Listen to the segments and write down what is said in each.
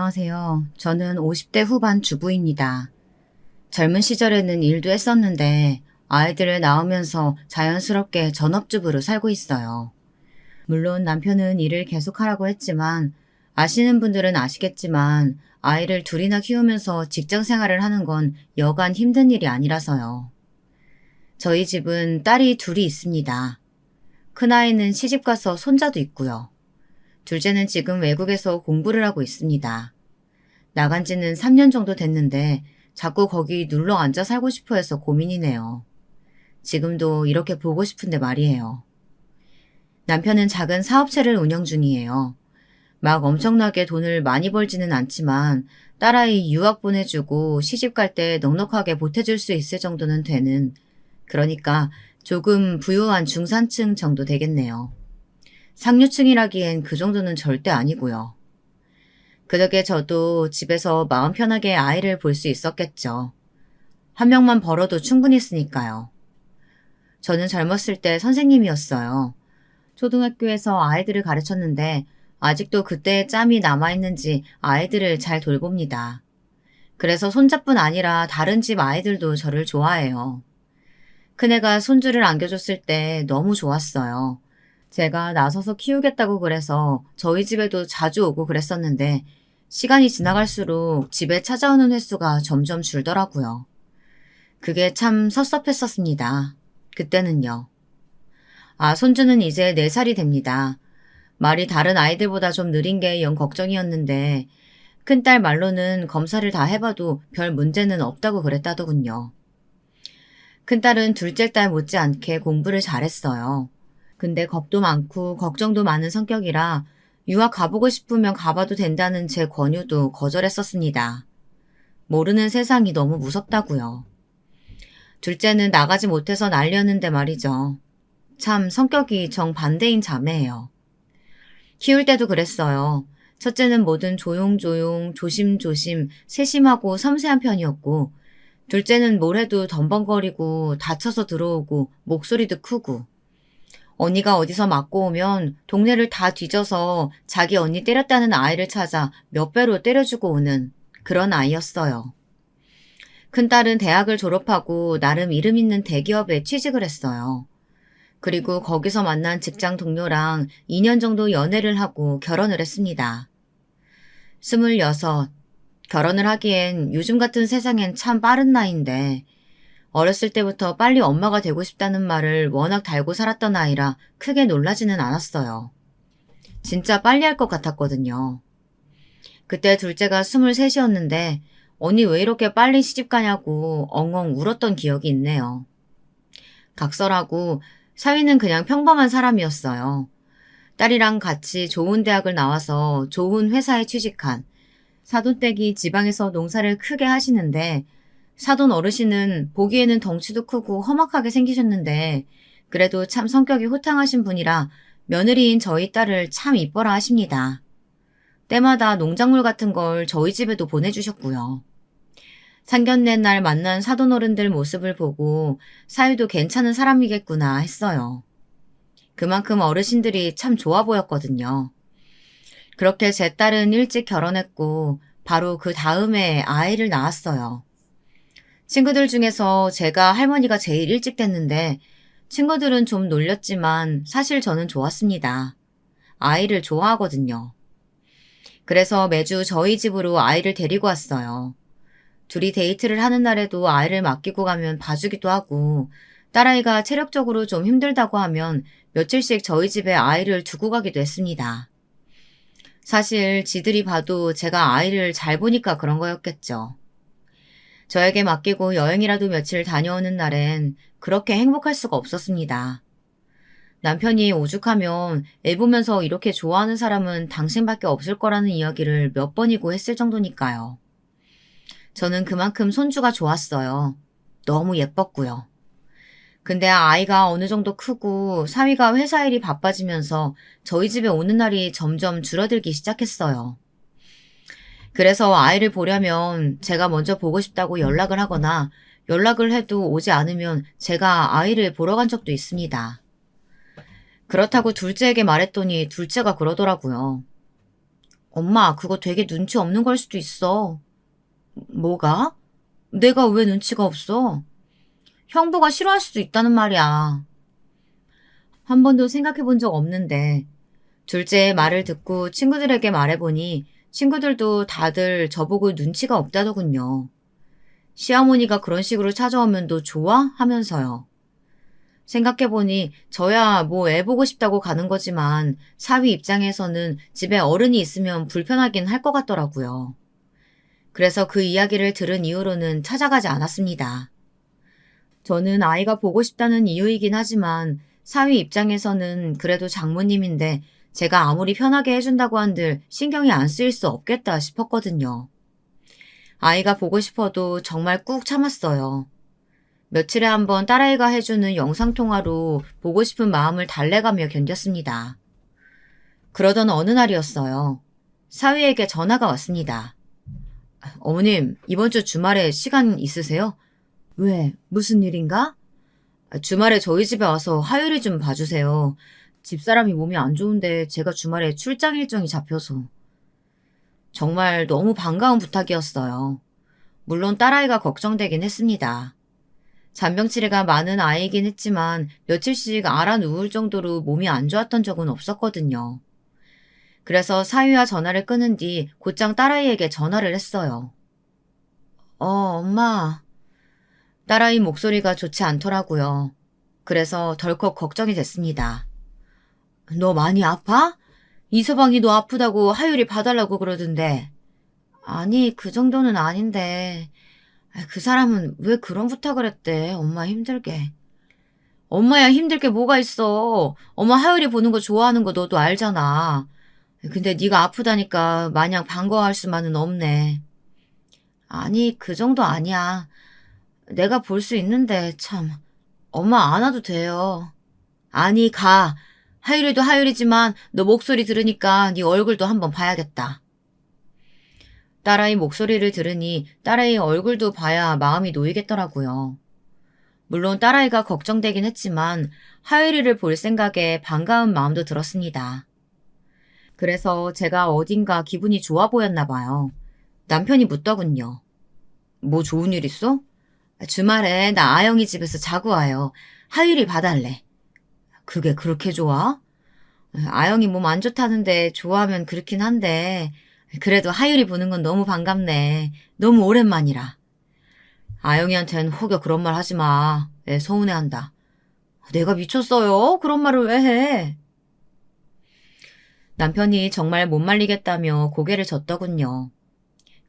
안녕하세요. 저는 50대 후반 주부입니다. 젊은 시절에는 일도 했었는데 아이들을 낳으면서 자연스럽게 전업주부로 살고 있어요. 물론 남편은 일을 계속하라고 했지만 아시는 분들은 아시겠지만 아이를 둘이나 키우면서 직장 생활을 하는 건 여간 힘든 일이 아니라서요. 저희 집은 딸이 둘이 있습니다. 큰아이는 시집가서 손자도 있고요. 둘째는 지금 외국에서 공부를 하고 있습니다. 나간 지는 3년 정도 됐는데 자꾸 거기 눌러 앉아 살고 싶어 해서 고민이네요. 지금도 이렇게 보고 싶은데 말이에요. 남편은 작은 사업체를 운영 중이에요. 막 엄청나게 돈을 많이 벌지는 않지만 딸아이 유학 보내주고 시집 갈 때 넉넉하게 보태줄 수 있을 정도는 되는, 그러니까 조금 부유한 중산층 정도 되겠네요. 상류층이라기엔 그 정도는 절대 아니고요. 그 덕에 저도 집에서 마음 편하게 아이를 볼 수 있었겠죠. 한 명만 벌어도 충분히 쓰니까요. 저는 젊었을 때 선생님이었어요. 초등학교에서 아이들을 가르쳤는데 아직도 그때의 짬이 남아있는지 아이들을 잘 돌봅니다. 그래서 손자뿐 아니라 다른 집 아이들도 저를 좋아해요. 큰애가 손주를 안겨줬을 때 너무 좋았어요. 제가 나서서 키우겠다고 그래서 저희 집에도 자주 오고 그랬었는데 시간이 지나갈수록 집에 찾아오는 횟수가 점점 줄더라고요. 그게 참 섭섭했었습니다. 그때는요. 손주는 이제 4살이 됩니다. 말이 다른 아이들보다 좀 느린 게 영 걱정이었는데 큰딸 말로는 검사를 다 해봐도 별 문제는 없다고 그랬다더군요. 큰딸은 둘째 딸 못지않게 공부를 잘했어요. 근데 겁도 많고 걱정도 많은 성격이라 유학 가보고 싶으면 가봐도 된다는 제 권유도 거절했었습니다. 모르는 세상이 너무 무섭다고요. 둘째는 나가지 못해서 난리였는데 말이죠. 참 성격이 정반대인 자매예요. 키울 때도 그랬어요. 첫째는 뭐든 조용조용, 조심조심, 세심하고 섬세한 편이었고 둘째는 뭘 해도 덤벙거리고 다쳐서 들어오고 목소리도 크고, 언니가 어디서 맞고 오면 동네를 다 뒤져서 자기 언니 때렸다는 아이를 찾아 몇 배로 때려주고 오는 그런 아이였어요. 큰딸은 대학을 졸업하고 나름 이름 있는 대기업에 취직을 했어요. 그리고 거기서 만난 직장 동료랑 2년 정도 연애를 하고 결혼을 했습니다. 26, 결혼을 하기엔 요즘 같은 세상엔 참 빠른 나이인데 어렸을 때부터 빨리 엄마가 되고 싶다는 말을 워낙 달고 살았던 아이라 크게 놀라지는 않았어요. 진짜 빨리 할 것 같았거든요. 그때 둘째가 23이었는데 언니 왜 이렇게 빨리 시집 가냐고 엉엉 울었던 기억이 있네요. 각설하고 사위는 그냥 평범한 사람이었어요. 딸이랑 같이 좋은 대학을 나와서 좋은 회사에 취직한, 사돈댁이 지방에서 농사를 크게 하시는데 사돈 어르신은 보기에는 덩치도 크고 험악하게 생기셨는데 그래도 참 성격이 호탕하신 분이라 며느리인 저희 딸을 참 이뻐라 하십니다. 때마다 농작물 같은 걸 저희 집에도 보내주셨고요. 상견례 날 만난 사돈 어른들 모습을 보고 사위도 괜찮은 사람이겠구나 했어요. 그만큼 어르신들이 참 좋아 보였거든요. 그렇게 제 딸은 일찍 결혼했고 바로 그 다음에 아이를 낳았어요. 친구들 중에서 제가 할머니가 제일 일찍 됐는데 친구들은 좀 놀렸지만 사실 저는 좋았습니다. 아이를 좋아하거든요. 그래서 매주 저희 집으로 아이를 데리고 왔어요. 둘이 데이트를 하는 날에도 아이를 맡기고 가면 봐주기도 하고 딸아이가 체력적으로 좀 힘들다고 하면 며칠씩 저희 집에 아이를 두고 가기도 했습니다. 사실 지들이 봐도 제가 아이를 잘 보니까 그런 거였겠죠. 저에게 맡기고 여행이라도 며칠 다녀오는 날엔 그렇게 행복할 수가 없었습니다. 남편이 오죽하면 애 보면서 이렇게 좋아하는 사람은 당신밖에 없을 거라는 이야기를 몇 번이고 했을 정도니까요. 저는 그만큼 손주가 좋았어요. 너무 예뻤고요. 근데 아이가 어느 정도 크고 사위가 회사 일이 바빠지면서 저희 집에 오는 날이 점점 줄어들기 시작했어요. 그래서 아이를 보려면 제가 먼저 보고 싶다고 연락을 하거나 연락을 해도 오지 않으면 제가 아이를 보러 간 적도 있습니다. 그렇다고 둘째에게 말했더니 둘째가 그러더라고요. 엄마, 그거 되게 눈치 없는 걸 수도 있어. 뭐가? 내가 왜 눈치가 없어? 형부가 싫어할 수도 있다는 말이야. 한 번도 생각해 본 적 없는데 둘째의 말을 듣고 친구들에게 말해보니 친구들도 다들 저보고 눈치가 없다더군요. 시어머니가 그런 식으로 찾아오면 너 좋아? 하면서요. 생각해보니 저야 뭐 애 보고 싶다고 가는 거지만 사위 입장에서는 집에 어른이 있으면 불편하긴 할 것 같더라고요. 그래서 그 이야기를 들은 이후로는 찾아가지 않았습니다. 저는 아이가 보고 싶다는 이유이긴 하지만 사위 입장에서는 그래도 장모님인데 제가 아무리 편하게 해준다고 한들 신경이 안 쓰일 수 없겠다 싶었거든요. 아이가 보고 싶어도 정말 꾹 참았어요. 며칠에 한 번 딸아이가 해주는 영상통화로 보고 싶은 마음을 달래가며 견뎠습니다. 그러던 어느 날이었어요. 사위에게 전화가 왔습니다. 어머님, 이번 주 주말에 시간 있으세요? 왜? 무슨 일인가? 주말에 저희 집에 와서 하율이 좀 봐주세요. 집사람이 몸이 안 좋은데 제가 주말에 출장 일정이 잡혀서. 정말 너무 반가운 부탁이었어요. 물론 딸아이가 걱정되긴 했습니다. 잔병치레가 많은 아이이긴 했지만 며칠씩 앓아 누울 정도로 몸이 안 좋았던 적은 없었거든요. 그래서 사위와 전화를 끊은 뒤 곧장 딸아이에게 전화를 했어요. 엄마. 딸아이 목소리가 좋지 않더라고요. 그래서 덜컥 걱정이 됐습니다. 너 많이 아파? 이서방이 너 아프다고 하율이 봐달라고 그러던데. 아니, 그 정도는 아닌데. 그 사람은 왜 그런 부탁을 했대, 엄마 힘들게. 엄마야 힘들 게 뭐가 있어. 엄마 하율이 보는 거 좋아하는 거 너도 알잖아. 근데 네가 아프다니까 마냥 반가워할 수만은 없네. 아니, 그 정도 아니야. 내가 볼 수 있는데 참. 엄마 안 와도 돼요. 아니, 가. 하율이도 하율이지만 너 목소리 들으니까 네 얼굴도 한번 봐야겠다. 딸아이 목소리를 들으니 딸아이 얼굴도 봐야 마음이 놓이겠더라고요. 물론 딸아이가 걱정되긴 했지만 하율이를 볼 생각에 반가운 마음도 들었습니다. 그래서 제가 어딘가 기분이 좋아 보였나 봐요. 남편이 묻더군요. 뭐 좋은 일 있어? 주말에 나 아영이 집에서 자고 와요. 하율이 봐달래. 그게 그렇게 좋아? 아영이 몸 안 좋다는데 좋아하면 그렇긴 한데 그래도 하율이 보는 건 너무 반갑네. 너무 오랜만이라. 아영이한텐 혹여 그런 말 하지 마. 애 서운해한다. 내가 미쳤어요? 그런 말을 왜 해? 남편이 정말 못 말리겠다며 고개를 젓더군요.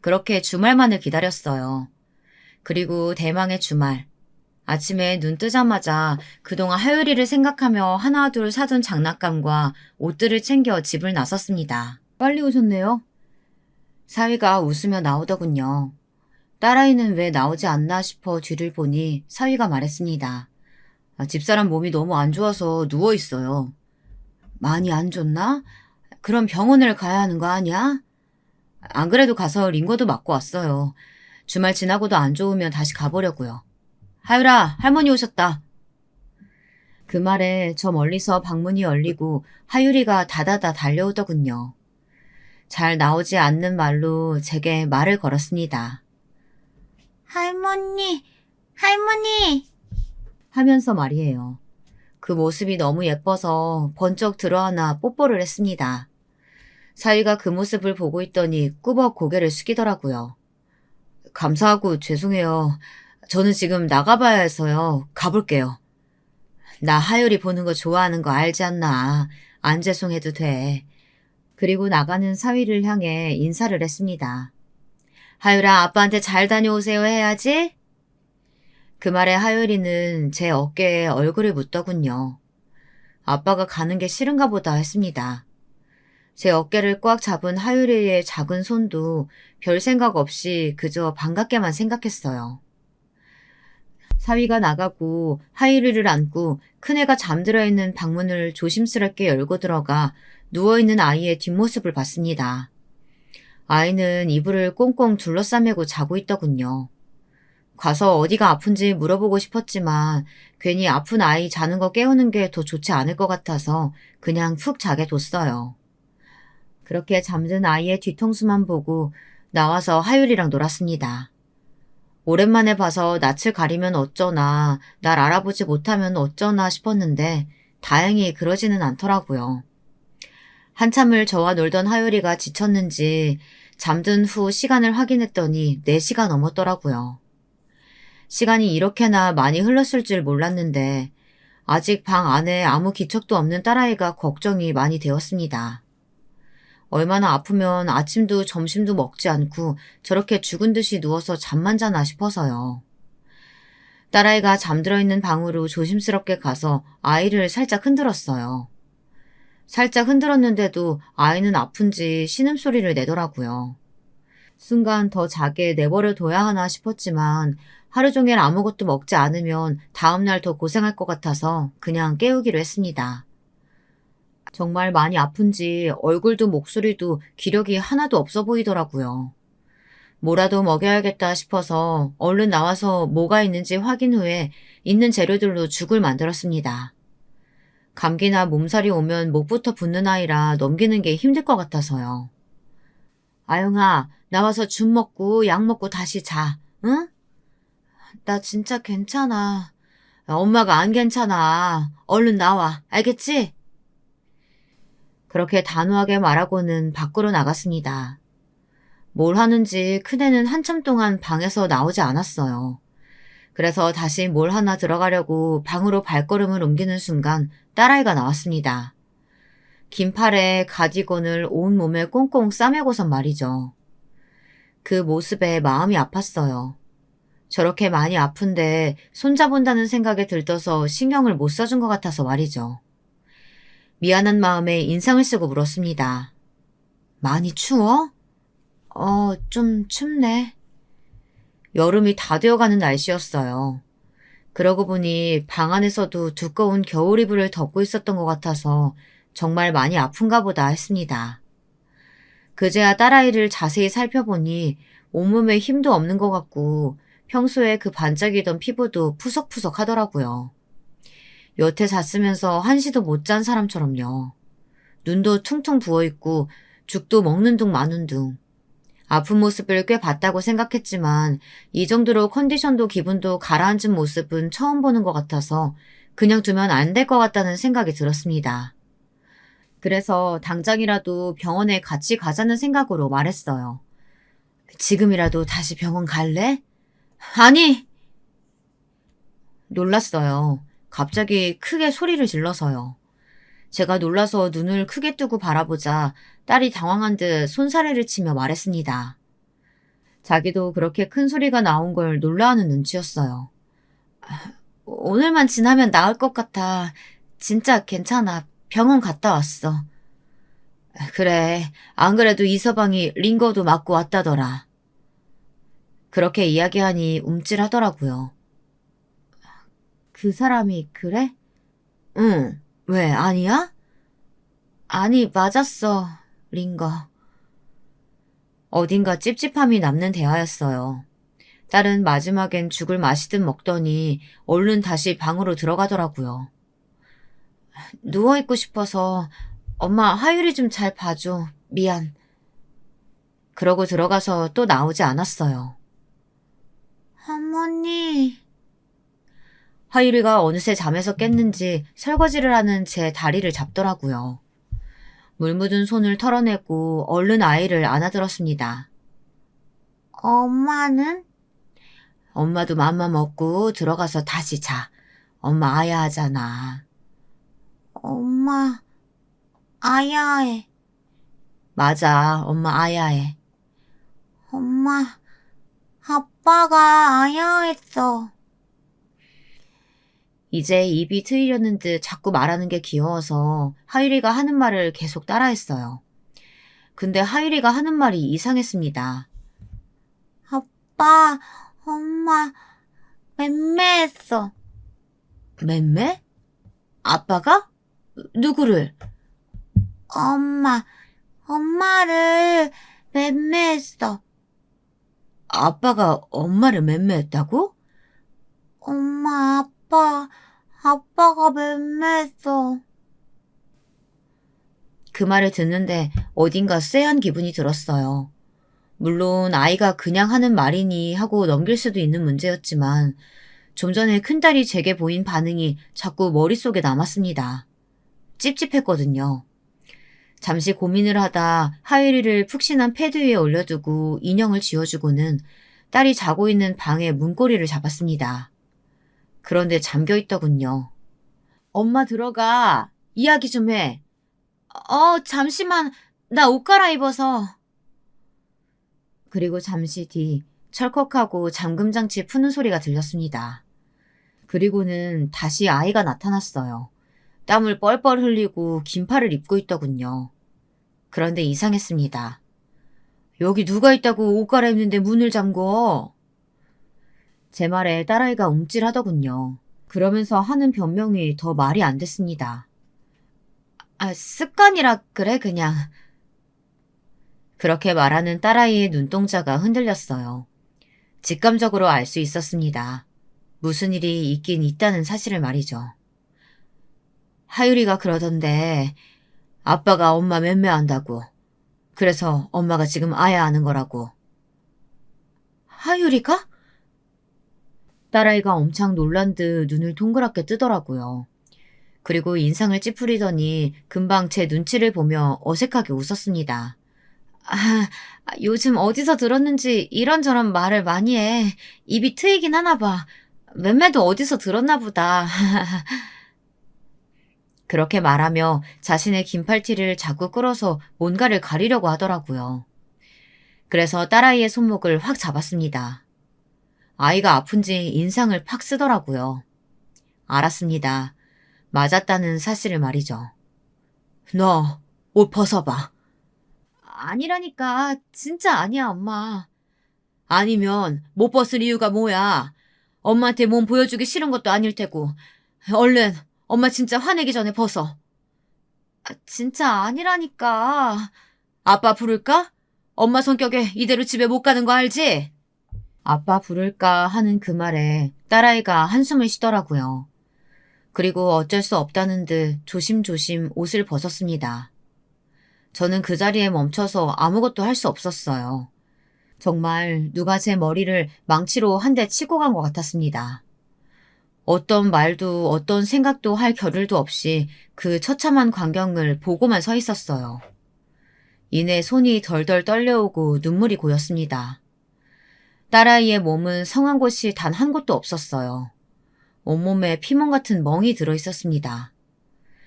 그렇게 주말만을 기다렸어요. 그리고 대망의 주말. 아침에 눈 뜨자마자 그동안 하율이를 생각하며 하나둘 사둔 장난감과 옷들을 챙겨 집을 나섰습니다. 빨리 오셨네요. 사위가 웃으며 나오더군요. 딸아이는 왜 나오지 않나 싶어 뒤를 보니 사위가 말했습니다. 집사람 몸이 너무 안 좋아서 누워있어요. 많이 안 좋나? 그럼 병원을 가야 하는 거 아니야? 안 그래도 가서 링거도 맞고 왔어요. 주말 지나고도 안 좋으면 다시 가보려고요. 하율아, 할머니 오셨다. 그 말에 저 멀리서 방문이 열리고 하율이가 다다다 달려오더군요. 잘 나오지 않는 말로 제게 말을 걸었습니다. 할머니, 할머니! 하면서 말이에요. 그 모습이 너무 예뻐서 번쩍 들어하나 뽀뽀를 했습니다. 사위가 그 모습을 보고 있더니 꾸벅 고개를 숙이더라고요. 감사하고 죄송해요. 저는 지금 나가봐야 해서요. 가볼게요. 나 하율이 보는 거 좋아하는 거 알지 않나. 안 죄송해도 돼. 그리고 나가는 사위를 향해 인사를 했습니다. 하율아, 아빠한테 잘 다녀오세요 해야지. 그 말에 하율이는 제 어깨에 얼굴을 묻더군요. 아빠가 가는 게 싫은가 보다 했습니다. 제 어깨를 꽉 잡은 하율이의 작은 손도 별 생각 없이 그저 반갑게만 생각했어요. 사위가 나가고 하율이를 안고 큰애가 잠들어 있는 방문을 조심스럽게 열고 들어가 누워있는 아이의 뒷모습을 봤습니다. 아이는 이불을 꽁꽁 둘러싸매고 자고 있더군요. 가서 어디가 아픈지 물어보고 싶었지만 괜히 아픈 아이 자는 거 깨우는 게 더 좋지 않을 것 같아서 그냥 푹 자게 뒀어요. 그렇게 잠든 아이의 뒤통수만 보고 나와서 하율이랑 놀았습니다. 오랜만에 봐서 낯을 가리면 어쩌나, 날 알아보지 못하면 어쩌나 싶었는데 다행히 그러지는 않더라고요. 한참을 저와 놀던 하율이가 지쳤는지 잠든 후 시간을 확인했더니 4시가 넘었더라고요. 시간이 이렇게나 많이 흘렀을 줄 몰랐는데 아직 방 안에 아무 기척도 없는 딸아이가 걱정이 많이 되었습니다. 얼마나 아프면 아침도 점심도 먹지 않고 저렇게 죽은 듯이 누워서 잠만 자나 싶어서요. 딸아이가 잠들어 있는 방으로 조심스럽게 가서 아이를 살짝 흔들었어요. 살짝 흔들었는데도 아이는 아픈지 신음소리를 내더라고요. 순간 더 자게 내버려 둬야 하나 싶었지만 하루 종일 아무것도 먹지 않으면 다음날 더 고생할 것 같아서 그냥 깨우기로 했습니다. 정말 많이 아픈지 얼굴도 목소리도 기력이 하나도 없어 보이더라고요. 뭐라도 먹여야겠다 싶어서 얼른 나와서 뭐가 있는지 확인 후에 있는 재료들로 죽을 만들었습니다. 감기나 몸살이 오면 목부터 붓는 아이라 넘기는 게 힘들 것 같아서요. 아영아, 나와서 죽 먹고 약 먹고 다시 자, 응? 나 진짜 괜찮아. 엄마가 안 괜찮아. 얼른 나와, 알겠지? 그렇게 단호하게 말하고는 밖으로 나갔습니다. 뭘 하는지 큰애는 한참 동안 방에서 나오지 않았어요. 그래서 다시 뭘 하나 들어가려고 방으로 발걸음을 옮기는 순간 딸아이가 나왔습니다. 긴 팔에 가디건을 온 몸에 꽁꽁 싸매고선 말이죠. 그 모습에 마음이 아팠어요. 저렇게 많이 아픈데 손자본다는 생각에 들떠서 신경을 못 써준 것 같아서 말이죠. 미안한 마음에 인상을 쓰고 물었습니다. 많이 추워? 좀 춥네. 여름이 다 되어가는 날씨였어요. 그러고 보니 방 안에서도 두꺼운 겨울 이불을 덮고 있었던 것 같아서 정말 많이 아픈가 보다 했습니다. 그제야 딸아이를 자세히 살펴보니 온몸에 힘도 없는 것 같고 평소에 그 반짝이던 피부도 푸석푸석 하더라고요. 여태 잤으면서 한시도 못 잔 사람처럼요. 눈도 퉁퉁 부어있고 죽도 먹는 둥 마는 둥. 아픈 모습을 꽤 봤다고 생각했지만 이 정도로 컨디션도 기분도 가라앉은 모습은 처음 보는 것 같아서 그냥 두면 안 될 것 같다는 생각이 들었습니다. 그래서 당장이라도 병원에 같이 가자는 생각으로 말했어요. 지금이라도 다시 병원 갈래? 아니! 놀랐어요. 갑자기 크게 소리를 질러서요. 제가 놀라서 눈을 크게 뜨고 바라보자 딸이 당황한 듯 손사래를 치며 말했습니다. 자기도 그렇게 큰 소리가 나온 걸 놀라하는 눈치였어요. 오늘만 지나면 나을 것 같아. 진짜 괜찮아. 병원 갔다 왔어. 그래. 안 그래도 이서방이 링거도 맞고 왔다더라. 그렇게 이야기하니 움찔하더라고요. 그 사람이 그래? 응. 왜, 아니야? 아니, 맞았어. 링거. 어딘가 찝찝함이 남는 대화였어요. 딸은 마지막엔 죽을 마시듯 먹더니 얼른 다시 방으로 들어가더라고요. 누워있고 싶어서 엄마 하율이 좀 잘 봐줘. 미안. 그러고 들어가서 또 나오지 않았어요. 어머니. 하율이가 어느새 잠에서 깼는지 설거지를 하는 제 다리를 잡더라고요. 물 묻은 손을 털어내고 얼른 아이를 안아들었습니다. 엄마는? 엄마도 맘마 먹고 들어가서 다시 자. 엄마 아야 하잖아. 엄마 아야 해. 맞아, 엄마 아야 해. 엄마, 아빠가 아야 했어. 이제 입이 트이려는 듯 자꾸 말하는 게 귀여워서 하율이가 하는 말을 계속 따라했어요. 근데 하율이가 하는 말이 이상했습니다. 아빠, 엄마, 맴매했어. 맴매? 아빠가? 누구를? 엄마를 맴매했어. 아빠가 엄마를 맴매했다고? 아빠가 맴매했어. 그 말을 듣는데 어딘가 쎄한 기분이 들었어요. 물론 아이가 그냥 하는 말이니 하고 넘길 수도 있는 문제였지만 좀 전에 큰딸이 제게 보인 반응이 자꾸 머릿속에 남았습니다. 찝찝했거든요. 잠시 고민을 하다 하유리를 푹신한 패드 위에 올려두고 인형을 지워주고는 딸이 자고 있는 방의 문고리를 잡았습니다. 그런데 잠겨 있더군요. 엄마 들어가. 이야기 좀 해. 잠시만. 나 옷 갈아입어서. 그리고 잠시 뒤 철컥하고 잠금장치 푸는 소리가 들렸습니다. 그리고는 다시 아이가 나타났어요. 땀을 뻘뻘 흘리고 긴팔을 입고 있더군요. 그런데 이상했습니다. 여기 누가 있다고 옷 갈아입는데 문을 잠궈? 제 말에 딸아이가 움찔하더군요. 그러면서 하는 변명이 더 말이 안 됐습니다. 습관이라 그래 그냥. 그렇게 말하는 딸아이의 눈동자가 흔들렸어요. 직감적으로 알 수 있었습니다. 무슨 일이 있긴 있다는 사실을 말이죠. 하유리가 그러던데 아빠가 엄마 맴매한다고. 그래서 엄마가 지금 아야 하는 거라고. 하유리가? 딸아이가 엄청 놀란 듯 눈을 동그랗게 뜨더라고요. 그리고 인상을 찌푸리더니 금방 제 눈치를 보며 어색하게 웃었습니다. 요즘 어디서 들었는지 이런저런 말을 많이 해. 입이 트이긴 하나 봐. 맴매도 어디서 들었나 보다. 그렇게 말하며 자신의 긴팔티를 자꾸 끌어서 뭔가를 가리려고 하더라고요. 그래서 딸아이의 손목을 확 잡았습니다. 아이가 아픈지 인상을 팍 쓰더라고요. 알았습니다. 맞았다는 사실을 말이죠. 너 옷 벗어봐. 아니라니까. 진짜 아니야, 엄마. 아니면 못 벗을 이유가 뭐야? 엄마한테 몸 보여주기 싫은 것도 아닐 테고. 얼른 엄마 진짜 화내기 전에 벗어. 진짜 아니라니까. 아빠 부를까? 엄마 성격에 이대로 집에 못 가는 거 알지? 아빠 부를까 하는 그 말에 딸아이가 한숨을 쉬더라고요. 그리고 어쩔 수 없다는 듯 조심조심 옷을 벗었습니다. 저는 그 자리에 멈춰서 아무것도 할 수 없었어요. 정말 누가 제 머리를 망치로 한 대 치고 간 것 같았습니다. 어떤 말도 어떤 생각도 할 겨를도 없이 그 처참한 광경을 보고만 서 있었어요. 이내 손이 덜덜 떨려오고 눈물이 고였습니다. 딸아이의 몸은 성한 곳이 단 한 곳도 없었어요. 온몸에 피멍 같은 멍이 들어있었습니다.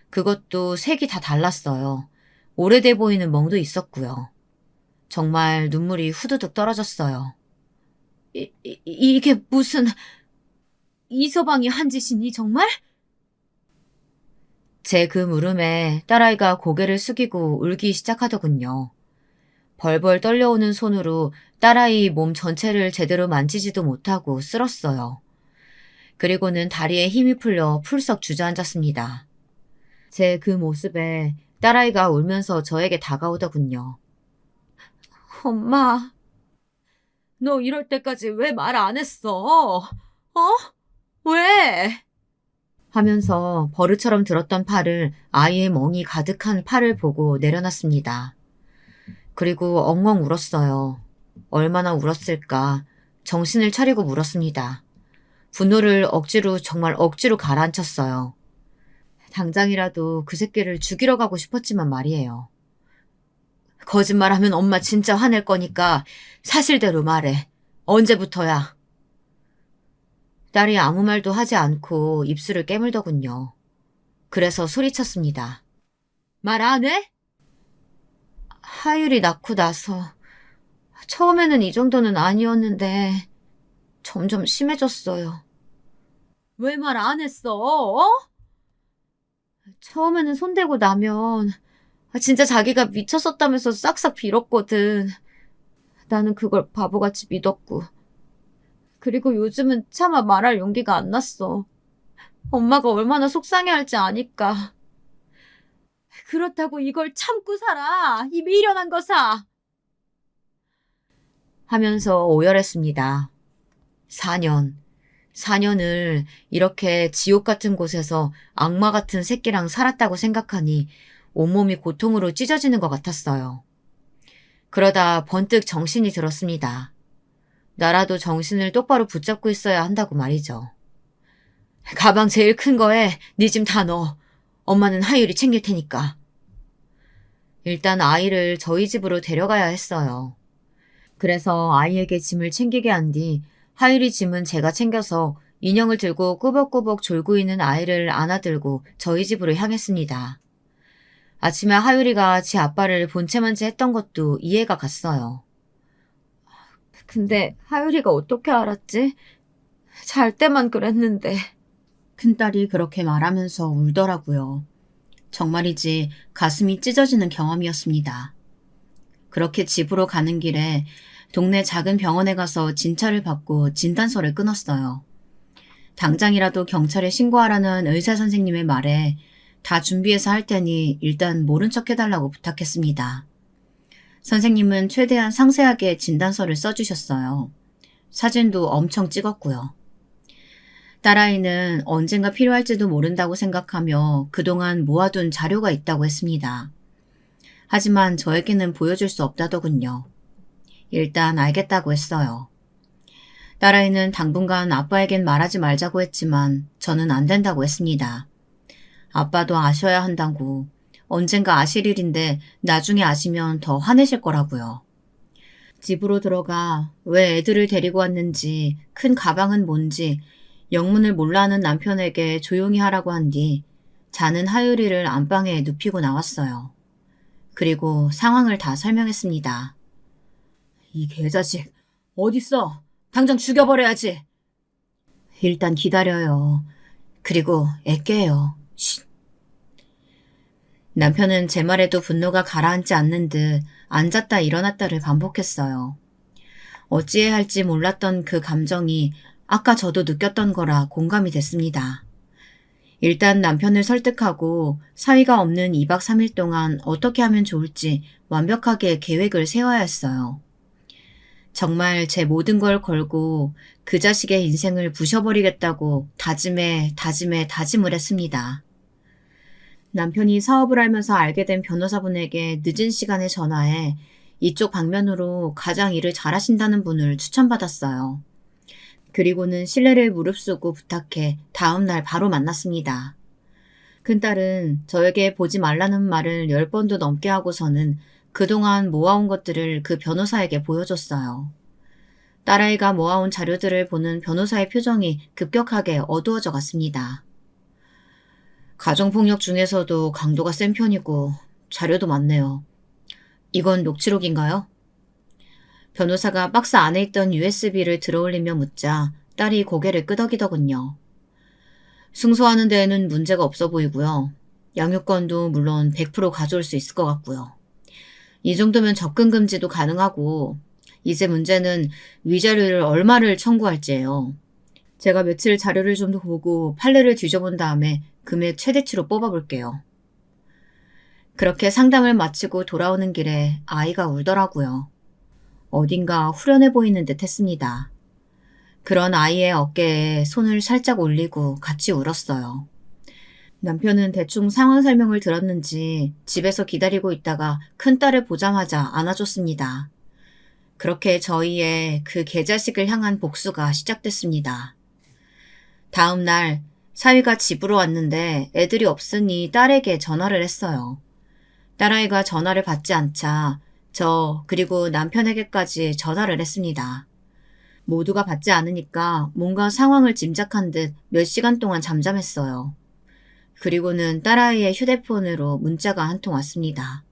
그것도 색이 다 달랐어요. 오래돼 보이는 멍도 있었고요. 정말 눈물이 후두둑 떨어졌어요. 이게 무슨... 이서방이 한 짓이니 정말? 제 그 물음에 딸아이가 고개를 숙이고 울기 시작하더군요. 벌벌 떨려오는 손으로 딸아이 몸 전체를 제대로 만지지도 못하고 쓸었어요. 그리고는 다리에 힘이 풀려 풀썩 주저앉았습니다. 제 그 모습에 딸아이가 울면서 저에게 다가오더군요. 엄마, 너 이럴 때까지 왜 말 안 했어? 왜? 하면서 버릇처럼 들었던 팔을 아이의 멍이 가득한 팔을 보고 내려놨습니다. 그리고 엉엉 울었어요. 얼마나 울었을까. 정신을 차리고 물었습니다. 분노를 억지로 정말 억지로 가라앉혔어요. 당장이라도 그 새끼를 죽이러 가고 싶었지만 말이에요. 거짓말하면 엄마 진짜 화낼 거니까 사실대로 말해. 언제부터야? 딸이 아무 말도 하지 않고 입술을 깨물더군요. 그래서 소리쳤습니다. 말 안 해? 하율이 낳고 나서 처음에는 이 정도는 아니었는데 점점 심해졌어요. 왜 말 안 했어? 처음에는 손대고 나면 진짜 자기가 미쳤었다면서 싹싹 빌었거든. 나는 그걸 바보같이 믿었고. 그리고 요즘은 차마 말할 용기가 안 났어. 엄마가 얼마나 속상해할지 아니까. 그렇다고 이걸 참고 살아. 이 미련한 거사. 하면서 오열했습니다. 4년을 이렇게 지옥 같은 곳에서 악마 같은 새끼랑 살았다고 생각하니 온몸이 고통으로 찢어지는 것 같았어요. 그러다 번뜩 정신이 들었습니다. 나라도 정신을 똑바로 붙잡고 있어야 한다고 말이죠. 가방 제일 큰 거에 네 짐 다 넣어. 엄마는 하율이 챙길 테니까. 일단 아이를 저희 집으로 데려가야 했어요. 그래서 아이에게 짐을 챙기게 한 뒤 하율이 짐은 제가 챙겨서 인형을 들고 꾸벅꾸벅 졸고 있는 아이를 안아들고 저희 집으로 향했습니다. 아침에 하율이가 지 아빠를 본체만지 했던 것도 이해가 갔어요. 근데 하율이가 어떻게 알았지? 잘 때만 그랬는데. 큰딸이 그렇게 말하면서 울더라고요. 정말이지 가슴이 찢어지는 경험이었습니다. 그렇게 집으로 가는 길에 동네 작은 병원에 가서 진찰을 받고 진단서를 끊었어요. 당장이라도 경찰에 신고하라는 의사 선생님의 말에 다 준비해서 할 테니 일단 모른 척 해달라고 부탁했습니다. 선생님은 최대한 상세하게 진단서를 써주셨어요. 사진도 엄청 찍었고요. 딸아이는 언젠가 필요할지도 모른다고 생각하며 그동안 모아둔 자료가 있다고 했습니다. 하지만 저에게는 보여줄 수 없다더군요. 일단 알겠다고 했어요. 딸아이는 당분간 아빠에겐 말하지 말자고 했지만 저는 안 된다고 했습니다. 아빠도 아셔야 한다고. 언젠가 아실 일인데 나중에 아시면 더 화내실 거라고요. 집으로 들어가 왜 애들을 데리고 왔는지, 큰 가방은 뭔지, 영문을 몰라 하는 남편에게 조용히 하라고 한 뒤 자는 하율이를 안방에 눕히고 나왔어요. 그리고 상황을 다 설명했습니다. 이 개자식 어딨어? 당장 죽여버려야지. 일단 기다려요. 그리고 애 깨요. 쉿. 남편은 제 말에도 분노가 가라앉지 않는 듯 앉았다 일어났다를 반복했어요. 어찌해야 할지 몰랐던 그 감정이 아까 저도 느꼈던 거라 공감이 됐습니다. 일단 남편을 설득하고 사위가 없는 2박 3일 동안 어떻게 하면 좋을지 완벽하게 계획을 세워야 했어요. 정말 제 모든 걸 걸고 그 자식의 인생을 부셔버리겠다고 다짐을 했습니다. 남편이 사업을 하면서 알게 된 변호사분에게 늦은 시간에 전화해 이쪽 방면으로 가장 일을 잘하신다는 분을 추천받았어요. 그리고는 신뢰를 무릅쓰고 부탁해 다음 날 바로 만났습니다. 큰딸은 저에게 보지 말라는 말을 10번도 넘게 하고서는 그동안 모아온 것들을 그 변호사에게 보여줬어요. 딸아이가 모아온 자료들을 보는 변호사의 표정이 급격하게 어두워져 갔습니다. 가정폭력 중에서도 강도가 센 편이고 자료도 많네요. 이건 녹취록인가요? 변호사가 박스 안에 있던 USB를 들어올리며 묻자 딸이 고개를 끄덕이더군요. 승소하는 데에는 문제가 없어 보이고요. 양육권도 물론 100% 가져올 수 있을 것 같고요. 이 정도면 접근 금지도 가능하고 이제 문제는 위자료를 얼마를 청구할지예요. 제가 며칠 자료를 좀 더 보고 판례를 뒤져본 다음에 금액 최대치로 뽑아볼게요. 그렇게 상담을 마치고 돌아오는 길에 아이가 울더라고요. 어딘가 후련해 보이는 듯 했습니다. 그런 아이의 어깨에 손을 살짝 올리고 같이 울었어요. 남편은 대충 상황 설명을 들었는지 집에서 기다리고 있다가 큰딸을 보자마자 안아줬습니다. 그렇게 저희의 그 개자식을 향한 복수가 시작됐습니다. 다음 날 사위가 집으로 왔는데 애들이 없으니 딸에게 전화를 했어요. 딸아이가 전화를 받지 않자 저 그리고 남편에게까지 전화를 했습니다. 모두가 받지 않으니까 뭔가 상황을 짐작한 듯 몇 시간 동안 잠잠했어요. 그리고는 딸아이의 휴대폰으로 문자가 한 통 왔습니다.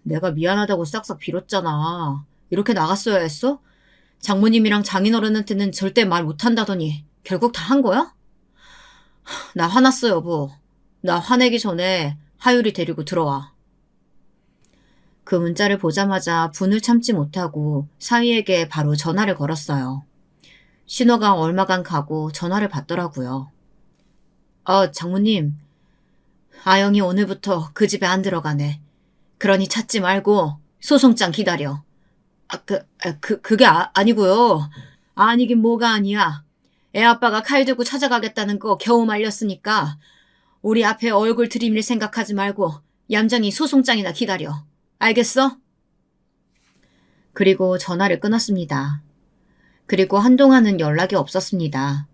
내가 미안하다고 싹싹 빌었잖아. 이렇게 나갔어야 했어? 장모님이랑 장인어른한테는 절대 말 못한다더니 결국 다 한 거야? 나 화났어 여보. 나 화내기 전에 하율이 데리고 들어와. 그 문자를 보자마자 분을 참지 못하고 사위에게 바로 전화를 걸었어요. 신호가 얼마간 가고 전화를 받더라고요. 장모님. 아영이 오늘부터 그 집에 안 들어가네. 그러니 찾지 말고 소송장 기다려. 그게 아니고요. 아니긴 뭐가 아니야. 애 아빠가 칼 들고 찾아가겠다는 거 겨우 말렸으니까 우리 앞에 얼굴 들이밀 생각하지 말고 얌전히 소송장이나 기다려. 알겠어? 그리고 전화를 끊었습니다. 그리고 한동안은 연락이 없었습니다.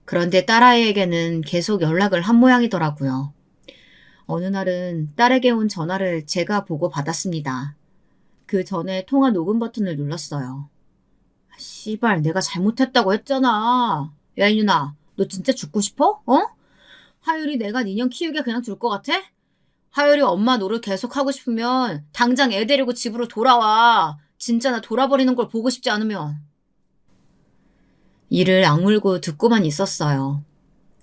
그런데 딸아이에게는 계속 연락을 한 모양이더라고요. 어느 날은 딸에게 온 전화를 제가 보고 받았습니다. 그 전에 통화 녹음 버튼을 눌렀어요. 씨발, 내가 잘못했다고 했잖아. 야, 이누나, 너 진짜 죽고 싶어? 어? 하율이 내가 니년 키우게 그냥 둘 것 같아? 하율이 엄마 노릇 계속 하고 싶으면 당장 애 데리고 집으로 돌아와. 진짜 나 돌아버리는 걸 보고 싶지 않으면. 이를 악물고 듣고만 있었어요.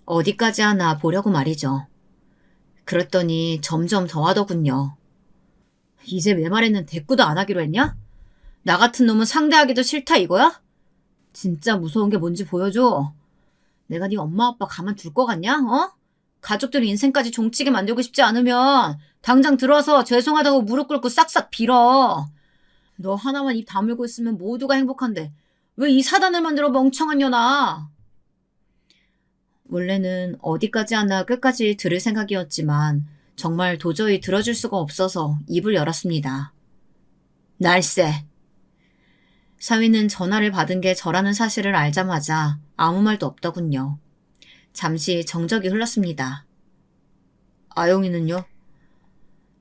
어디까지 하나 보려고 말이죠. 그랬더니 점점 더하더군요. 이제 내 말에는 대꾸도 안 하기로 했냐? 나 같은 놈은 상대하기도 싫다 이거야? 진짜 무서운 게 뭔지 보여줘. 내가 네 엄마 아빠 가만 둘 것 같냐? 어? 가족들 인생까지 종치게 만들고 싶지 않으면 당장 들어와서 죄송하다고 무릎 꿇고 싹싹 빌어. 너 하나만 입 다물고 있으면 모두가 행복한데 왜 이 사단을 만들어 멍청한 년아. 원래는 어디까지 하나 끝까지 들을 생각이었지만 정말 도저히 들어줄 수가 없어서 입을 열었습니다. 날쌔. 사위는 전화를 받은 게 저라는 사실을 알자마자 아무 말도 없더군요. 잠시 정적이 흘렀습니다. 아영이는요?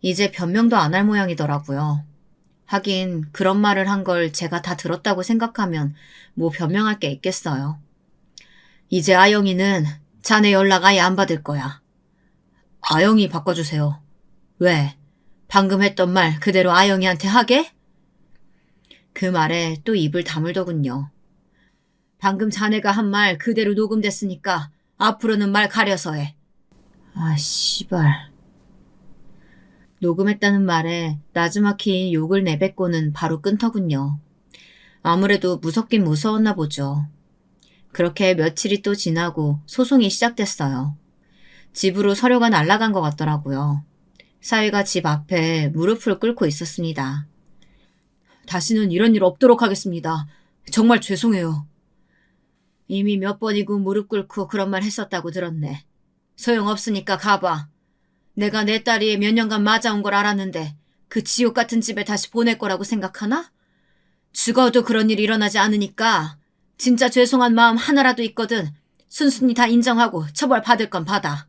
이제 변명도 안 할 모양이더라고요. 하긴 그런 말을 한 걸 제가 다 들었다고 생각하면 뭐 변명할 게 있겠어요. 이제 아영이는 자네 연락 아예 안 받을 거야. 아영이 바꿔주세요. 왜? 방금 했던 말 그대로 아영이한테 하게? 그 말에 또 입을 다물더군요. 방금 자네가 한 말 그대로 녹음됐으니까 앞으로는 말 가려서 해. 아, 씨발. 녹음했다는 말에 나지막히 욕을 내뱉고는 바로 끊더군요. 아무래도 무섭긴 무서웠나 보죠. 그렇게 며칠이 또 지나고 소송이 시작됐어요. 집으로 서류가 날아간 것 같더라고요. 사위가 집 앞에 무릎을 꿇고 있었습니다. 다시는 이런 일 없도록 하겠습니다. 정말 죄송해요. 이미 몇 번이고 무릎 꿇고 그런 말 했었다고 들었네. 소용없으니까 가봐. 내가 내 딸이 몇 년간 맞아온 걸 알았는데 그 지옥 같은 집에 다시 보낼 거라고 생각하나? 죽어도 그런 일이 일어나지 않으니까 진짜 죄송한 마음 하나라도 있거든 순순히 다 인정하고 처벌 받을 건 받아.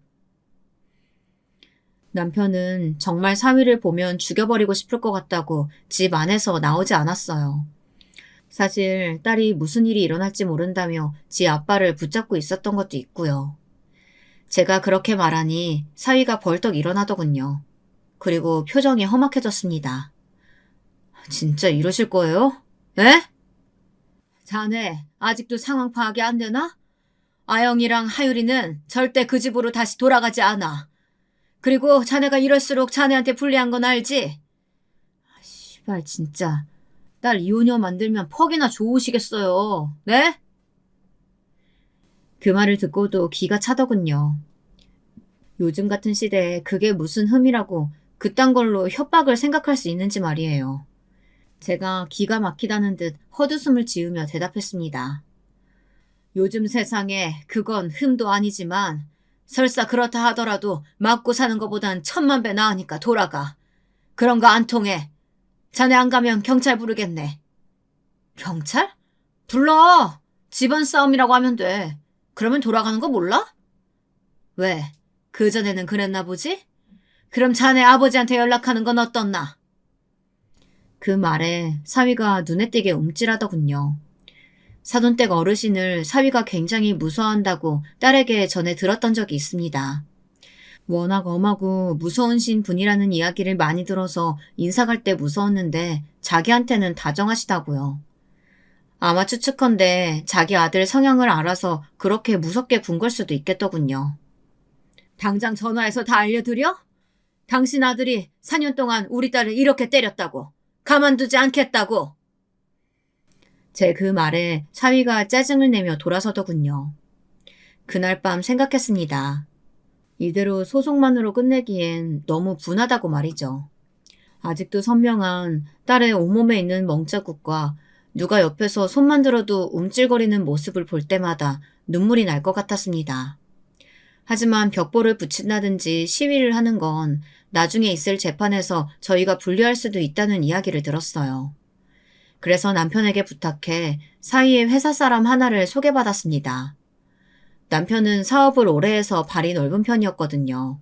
남편은 정말 사위를 보면 죽여버리고 싶을 것 같다고 집 안에서 나오지 않았어요. 사실 딸이 무슨 일이 일어날지 모른다며 지 아빠를 붙잡고 있었던 것도 있고요. 제가 그렇게 말하니 사위가 벌떡 일어나더군요. 그리고 표정이 험악해졌습니다. 진짜 이러실 거예요? 에? 자네 아직도 상황 파악이 안 되나? 아영이랑 하율이는 절대 그 집으로 다시 돌아가지 않아. 그리고 자네가 이럴수록 자네한테 불리한 건 알지? 씨발 진짜 딸 이혼녀 만들면 퍽이나 좋으시겠어요. 네? 그 말을 듣고도 기가 차더군요. 요즘 같은 시대에 그게 무슨 흠이라고 그딴 걸로 협박을 생각할 수 있는지 말이에요. 제가 기가 막히다는 듯 헛웃음을 지으며 대답했습니다. 요즘 세상에 그건 흠도 아니지만 설사 그렇다 하더라도 맞고 사는 것보단 1000만 배 나으니까 돌아가. 그런 거 안 통해. 자네 안 가면 경찰 부르겠네. 경찰? 불러. 집안 싸움이라고 하면 돼. 그러면 돌아가는 거 몰라? 왜? 그전에는 그랬나 보지? 그럼 자네 아버지한테 연락하는 건 어떻나? 그 말에 사위가 눈에 띄게 움찔하더군요. 사돈댁 어르신을 사위가 굉장히 무서워한다고 딸에게 전해 들었던 적이 있습니다. 워낙 엄하고 무서운 신 분이라는 이야기를 많이 들어서 인사 갈 때 무서웠는데 자기한테는 다정하시다고요. 아마 추측컨대 자기 아들 성향을 알아서 그렇게 무섭게 군 걸 수도 있겠더군요. 당장 전화해서 다 알려드려? 당신 아들이 4년 동안 우리 딸을 이렇게 때렸다고. 가만두지 않겠다고. 제 그 말에 사위가 짜증을 내며 돌아서더군요. 그날 밤 생각했습니다. 이대로 소송만으로 끝내기엔 너무 분하다고 말이죠. 아직도 선명한 딸의 온몸에 있는 멍자국과 누가 옆에서 손만 들어도 움찔거리는 모습을 볼 때마다 눈물이 날 것 같았습니다. 하지만 벽보를 붙인다든지 시위를 하는 건 나중에 있을 재판에서 저희가 불리할 수도 있다는 이야기를 들었어요. 그래서 남편에게 부탁해 사이에 회사 사람 하나를 소개받았습니다. 남편은 사업을 오래 해서 발이 넓은 편이었거든요.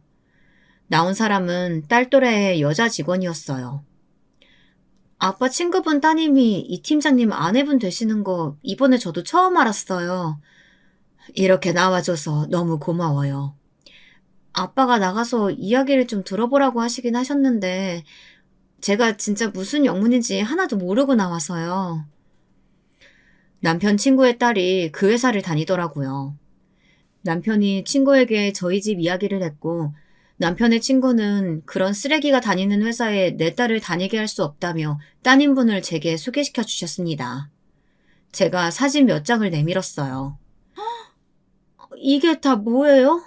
나온 사람은 딸 또래의 여자 직원이었어요. 아빠 친구분 따님이 이 팀장님 아내분 되시는 거 이번에 저도 처음 알았어요. 이렇게 나와줘서 너무 고마워요. 아빠가 나가서 이야기를 좀 들어보라고 하시긴 하셨는데 제가 진짜 무슨 영문인지 하나도 모르고 나와서요. 남편 친구의 딸이 그 회사를 다니더라고요. 남편이 친구에게 저희 집 이야기를 했고 남편의 친구는 그런 쓰레기가 다니는 회사에 내 딸을 다니게 할 수 없다며 따님분을 제게 소개시켜 주셨습니다. 제가 사진 몇 장을 내밀었어요. 이게 다 뭐예요?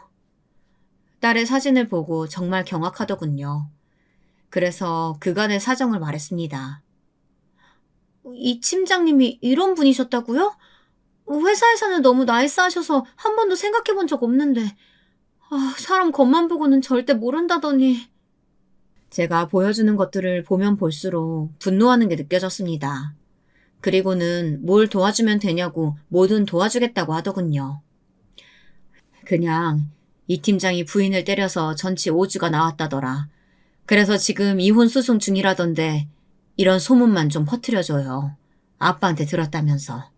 딸의 사진을 보고 정말 경악하더군요. 그래서 그간의 사정을 말했습니다. 이 팀장님이 이런 분이셨다고요? 회사에서는 너무 나이스하셔서 한 번도 생각해 본 적 없는데 사람 겉만 보고는 절대 모른다더니. 제가 보여주는 것들을 보면 볼수록 분노하는 게 느껴졌습니다. 그리고는 뭘 도와주면 되냐고 뭐든 도와주겠다고 하더군요. 그냥 이 팀장이 부인을 때려서 전치 5주가 나왔다더라. 그래서 지금 이혼 소송 중이라던데 이런 소문만 좀 퍼뜨려줘요. 아빠한테 들었다면서.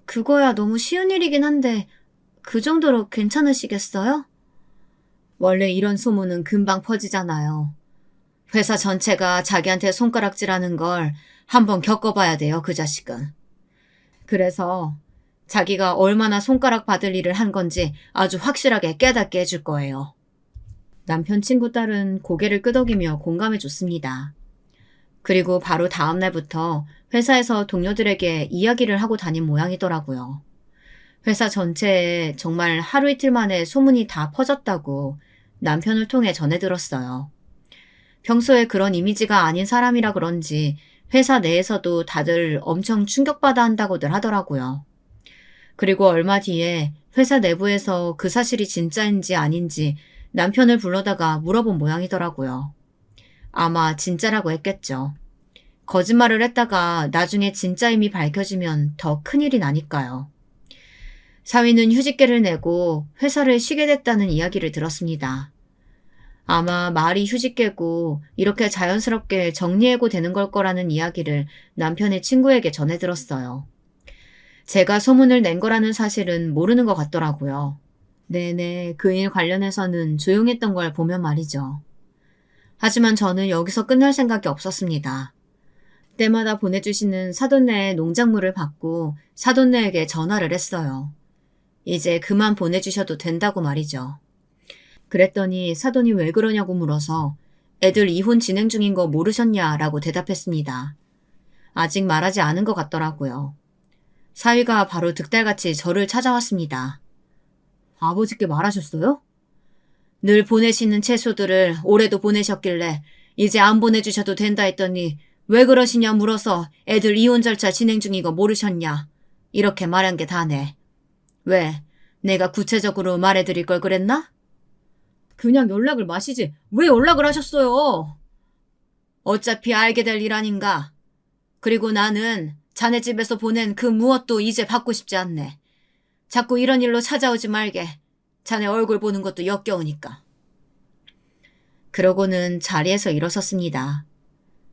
그거야 너무 쉬운 일이긴 한데 그 정도로 괜찮으시겠어요? 원래 이런 소문은 금방 퍼지잖아요. 회사 전체가 자기한테 손가락질하는 걸 한번 겪어봐야 돼요, 그 자식은. 그래서 자기가 얼마나 손가락 받을 일을 한 건지 아주 확실하게 깨닫게 해줄 거예요. 남편 친구 딸은 고개를 끄덕이며 공감해 줬습니다. 그리고 바로 다음 날부터 회사에서 동료들에게 이야기를 하고 다닌 모양이더라고요. 회사 전체에 정말 하루 이틀 만에 소문이 다 퍼졌다고 남편을 통해 전해 들었어요. 평소에 그런 이미지가 아닌 사람이라 그런지 회사 내에서도 다들 엄청 충격받아 한다고들 하더라고요. 그리고 얼마 뒤에 회사 내부에서 그 사실이 진짜인지 아닌지 남편을 불러다가 물어본 모양이더라고요. 아마 진짜라고 했겠죠. 거짓말을 했다가 나중에 진짜임이 밝혀지면 더 큰일이 나니까요. 사위는 휴직계를 내고 회사를 쉬게 됐다는 이야기를 들었습니다. 아마 말이 휴직계고 이렇게 자연스럽게 정리해고 되는 걸 거라는 이야기를 남편의 친구에게 전해 들었어요. 제가 소문을 낸 거라는 사실은 모르는 것 같더라고요. 네네, 그 일 관련해서는 조용했던 걸 보면 말이죠. 하지만 저는 여기서 끝날 생각이 없었습니다. 때마다 보내주시는 사돈네의 농작물을 받고 사돈네에게 전화를 했어요. 이제 그만 보내주셔도 된다고 말이죠. 그랬더니 사돈이 왜 그러냐고 물어서 애들 이혼 진행 중인 거 모르셨냐라고 대답했습니다. 아직 말하지 않은 것 같더라고요. 사위가 바로 득달같이 저를 찾아왔습니다. 아버지께 말하셨어요? 늘 보내시는 채소들을 올해도 보내셨길래 이제 안 보내주셔도 된다 했더니 왜 그러시냐 물어서 애들 이혼 절차 진행 중인 거 모르셨냐. 이렇게 말한 게 다네. 왜? 내가 구체적으로 말해드릴 걸 그랬나? 그냥 연락을 마시지 왜 연락을 하셨어요? 어차피 알게 될 일 아닌가. 그리고 나는 자네 집에서 보낸 그 무엇도 이제 받고 싶지 않네. 자꾸 이런 일로 찾아오지 말게. 자네 얼굴 보는 것도 역겨우니까. 그러고는 자리에서 일어섰습니다.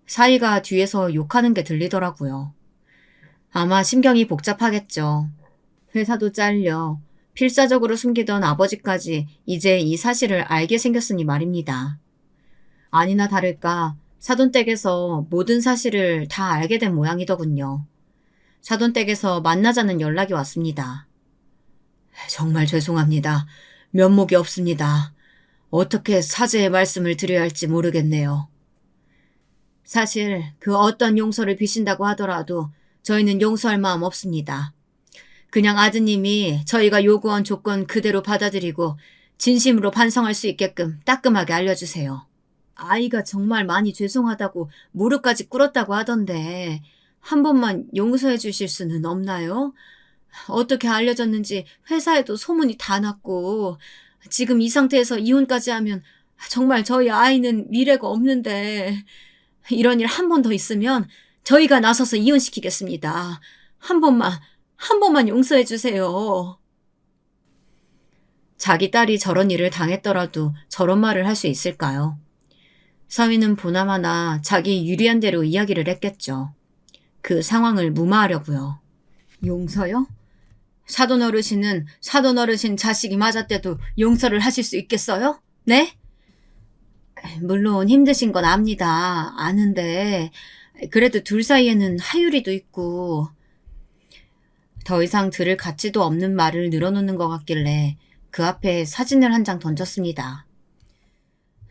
사위가 뒤에서 욕하는 게 들리더라고요. 아마 심경이 복잡하겠죠. 회사도 잘려 필사적으로 숨기던 아버지까지 이제 이 사실을 알게 생겼으니 말입니다. 아니나 다를까 사돈댁에서 모든 사실을 다 알게 된 모양이더군요. 사돈댁에서 만나자는 연락이 왔습니다. 정말 죄송합니다. 면목이 없습니다. 어떻게 사죄의 말씀을 드려야 할지 모르겠네요. 사실 그 어떤 용서를 비신다고 하더라도 저희는 용서할 마음 없습니다. 그냥 아드님이 저희가 요구한 조건 그대로 받아들이고 진심으로 반성할 수 있게끔 따끔하게 알려주세요. 아이가 정말 많이 죄송하다고 무릎까지 꿇었다고 하던데 한 번만 용서해 주실 수는 없나요? 어떻게 알려졌는지 회사에도 소문이 다 났고, 지금 이 상태에서 이혼까지 하면 정말 저희 아이는 미래가 없는데, 이런 일 한 번 더 있으면 저희가 나서서 이혼시키겠습니다. 한 번만 용서해 주세요. 자기 딸이 저런 일을 당했더라도 저런 말을 할 수 있을까요? 서희는 보나마나 자기 유리한 대로 이야기를 했겠죠. 그 상황을 무마하려고요. 용서요? 사돈 어르신은 사돈 어르신 자식이 맞았대도 용서를 하실 수 있겠어요? 네? 물론 힘드신 건 압니다. 아는데 그래도 둘 사이에는 하율이도 있고. 더 이상 들을 가치도 없는 말을 늘어놓는 것 같길래 그 앞에 사진을 한 장 던졌습니다.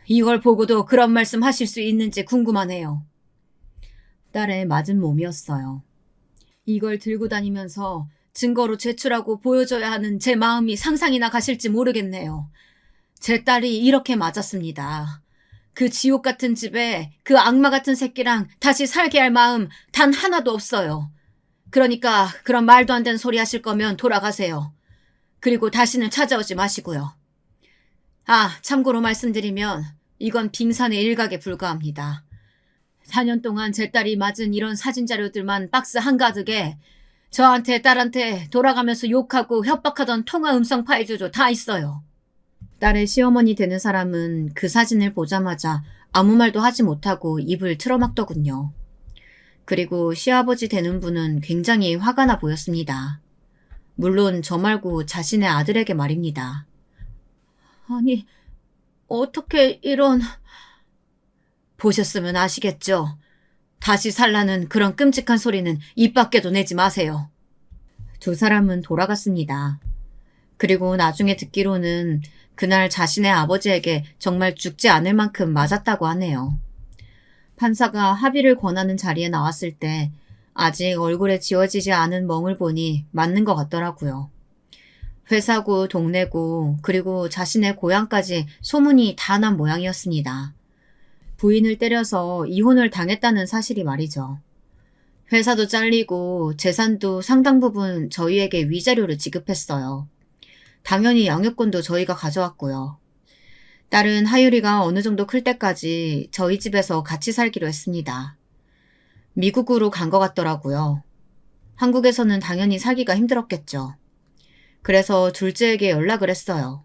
이걸 보고도 그런 말씀 하실 수 있는지 궁금하네요. 딸의 맞은 몸이었어요. 이걸 들고 다니면서 증거로 제출하고 보여줘야 하는 제 마음이 상상이나 가실지 모르겠네요. 제 딸이 이렇게 맞았습니다. 그 지옥 같은 집에 그 악마 같은 새끼랑 다시 살게 할 마음 단 하나도 없어요. 그러니까 그런 말도 안 되는 소리 하실 거면 돌아가세요. 그리고 다시는 찾아오지 마시고요. 아, 참고로 말씀드리면 이건 빙산의 일각에 불과합니다. 4년 동안 제 딸이 맞은 이런 사진 자료들만 박스 한가득에 저한테 딸한테 돌아가면서 욕하고 협박하던 통화 음성 파일들도 다 있어요. 딸의 시어머니 되는 사람은 그 사진을 보자마자 아무 말도 하지 못하고 입을 틀어막더군요. 그리고 시아버지 되는 분은 굉장히 화가 나 보였습니다. 물론 저 말고 자신의 아들에게 말입니다. 아니, 어떻게 이런... 보셨으면 아시겠죠? 다시 살라는 그런 끔찍한 소리는 입 밖에도 내지 마세요. 두 사람은 돌아갔습니다. 그리고 나중에 듣기로는 그날 자신의 아버지에게 정말 죽지 않을 만큼 맞았다고 하네요. 판사가 합의를 권하는 자리에 나왔을 때 아직 얼굴에 지워지지 않은 멍을 보니 맞는 것 같더라고요. 회사고 동네고 그리고 자신의 고향까지 소문이 다 난 모양이었습니다. 부인을 때려서 이혼을 당했다는 사실이 말이죠. 회사도 잘리고 재산도 상당 부분 저희에게 위자료를 지급했어요. 당연히 양육권도 저희가 가져왔고요. 딸은 하율이가 어느 정도 클 때까지 저희 집에서 같이 살기로 했습니다. 미국으로 간 것 같더라고요. 한국에서는 당연히 살기가 힘들었겠죠. 그래서 둘째에게 연락을 했어요.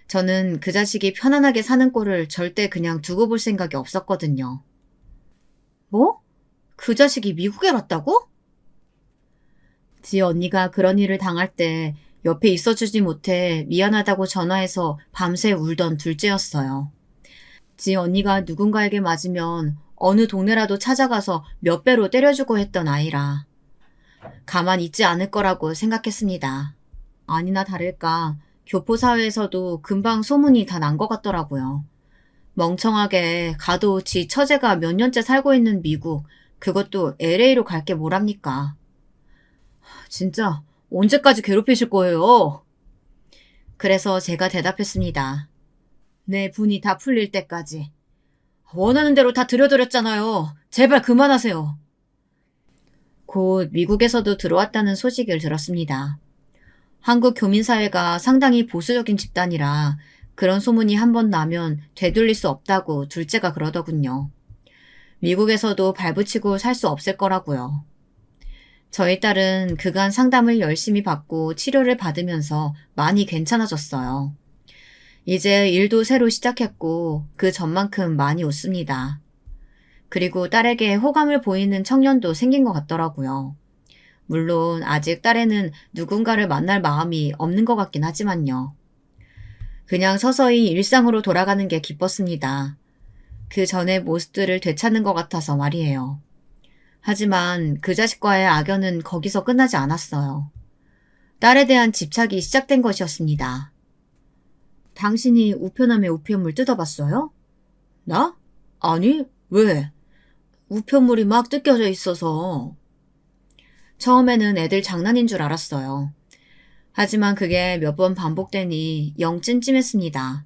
저는 그 자식이 편안하게 사는 꼴을 절대 그냥 두고 볼 생각이 없었거든요. 뭐? 그 자식이 미국에 왔다고? 지 언니가 그런 일을 당할 때 옆에 있어주지 못해 미안하다고 전화해서 밤새 울던 둘째였어요. 지 언니가 누군가에게 맞으면 어느 동네라도 찾아가서 몇 배로 때려주고 했던 아이라 가만 있지 않을 거라고 생각했습니다. 아니나 다를까 교포사회에서도 금방 소문이 다 난 것 같더라고요. 멍청하게 가도 지 처제가 몇 년째 살고 있는 미국, 그것도 LA로 갈 게 뭐랍니까. 진짜 언제까지 괴롭히실 거예요? 그래서 제가 대답했습니다. 내 분이 다 풀릴 때까지. 원하는 대로 다 들여드렸잖아요. 제발 그만하세요. 곧 미국에서도 들어왔다는 소식을 들었습니다. 한국 교민사회가 상당히 보수적인 집단이라 그런 소문이 한 번 나면 되돌릴 수 없다고 둘째가 그러더군요. 미국에서도 발붙이고 살 수 없을 거라고요. 저희 딸은 그간 상담을 열심히 받고 치료를 받으면서 많이 괜찮아졌어요. 이제 일도 새로 시작했고 그 전만큼 많이 웃습니다. 그리고 딸에게 호감을 보이는 청년도 생긴 것 같더라고요. 물론 아직 딸에는 누군가를 만날 마음이 없는 것 같긴 하지만요. 그냥 서서히 일상으로 돌아가는 게 기뻤습니다. 그 전의 모습들을 되찾는 것 같아서 말이에요. 하지만 그 자식과의 악연은 거기서 끝나지 않았어요. 딸에 대한 집착이 시작된 것이었습니다. 당신이 우편함의 우편물 뜯어봤어요? 나? 아니, 왜? 우편물이 막 뜯겨져 있어서. 처음에는 애들 장난인 줄 알았어요. 하지만 그게 몇 번 반복되니 영 찜찜했습니다.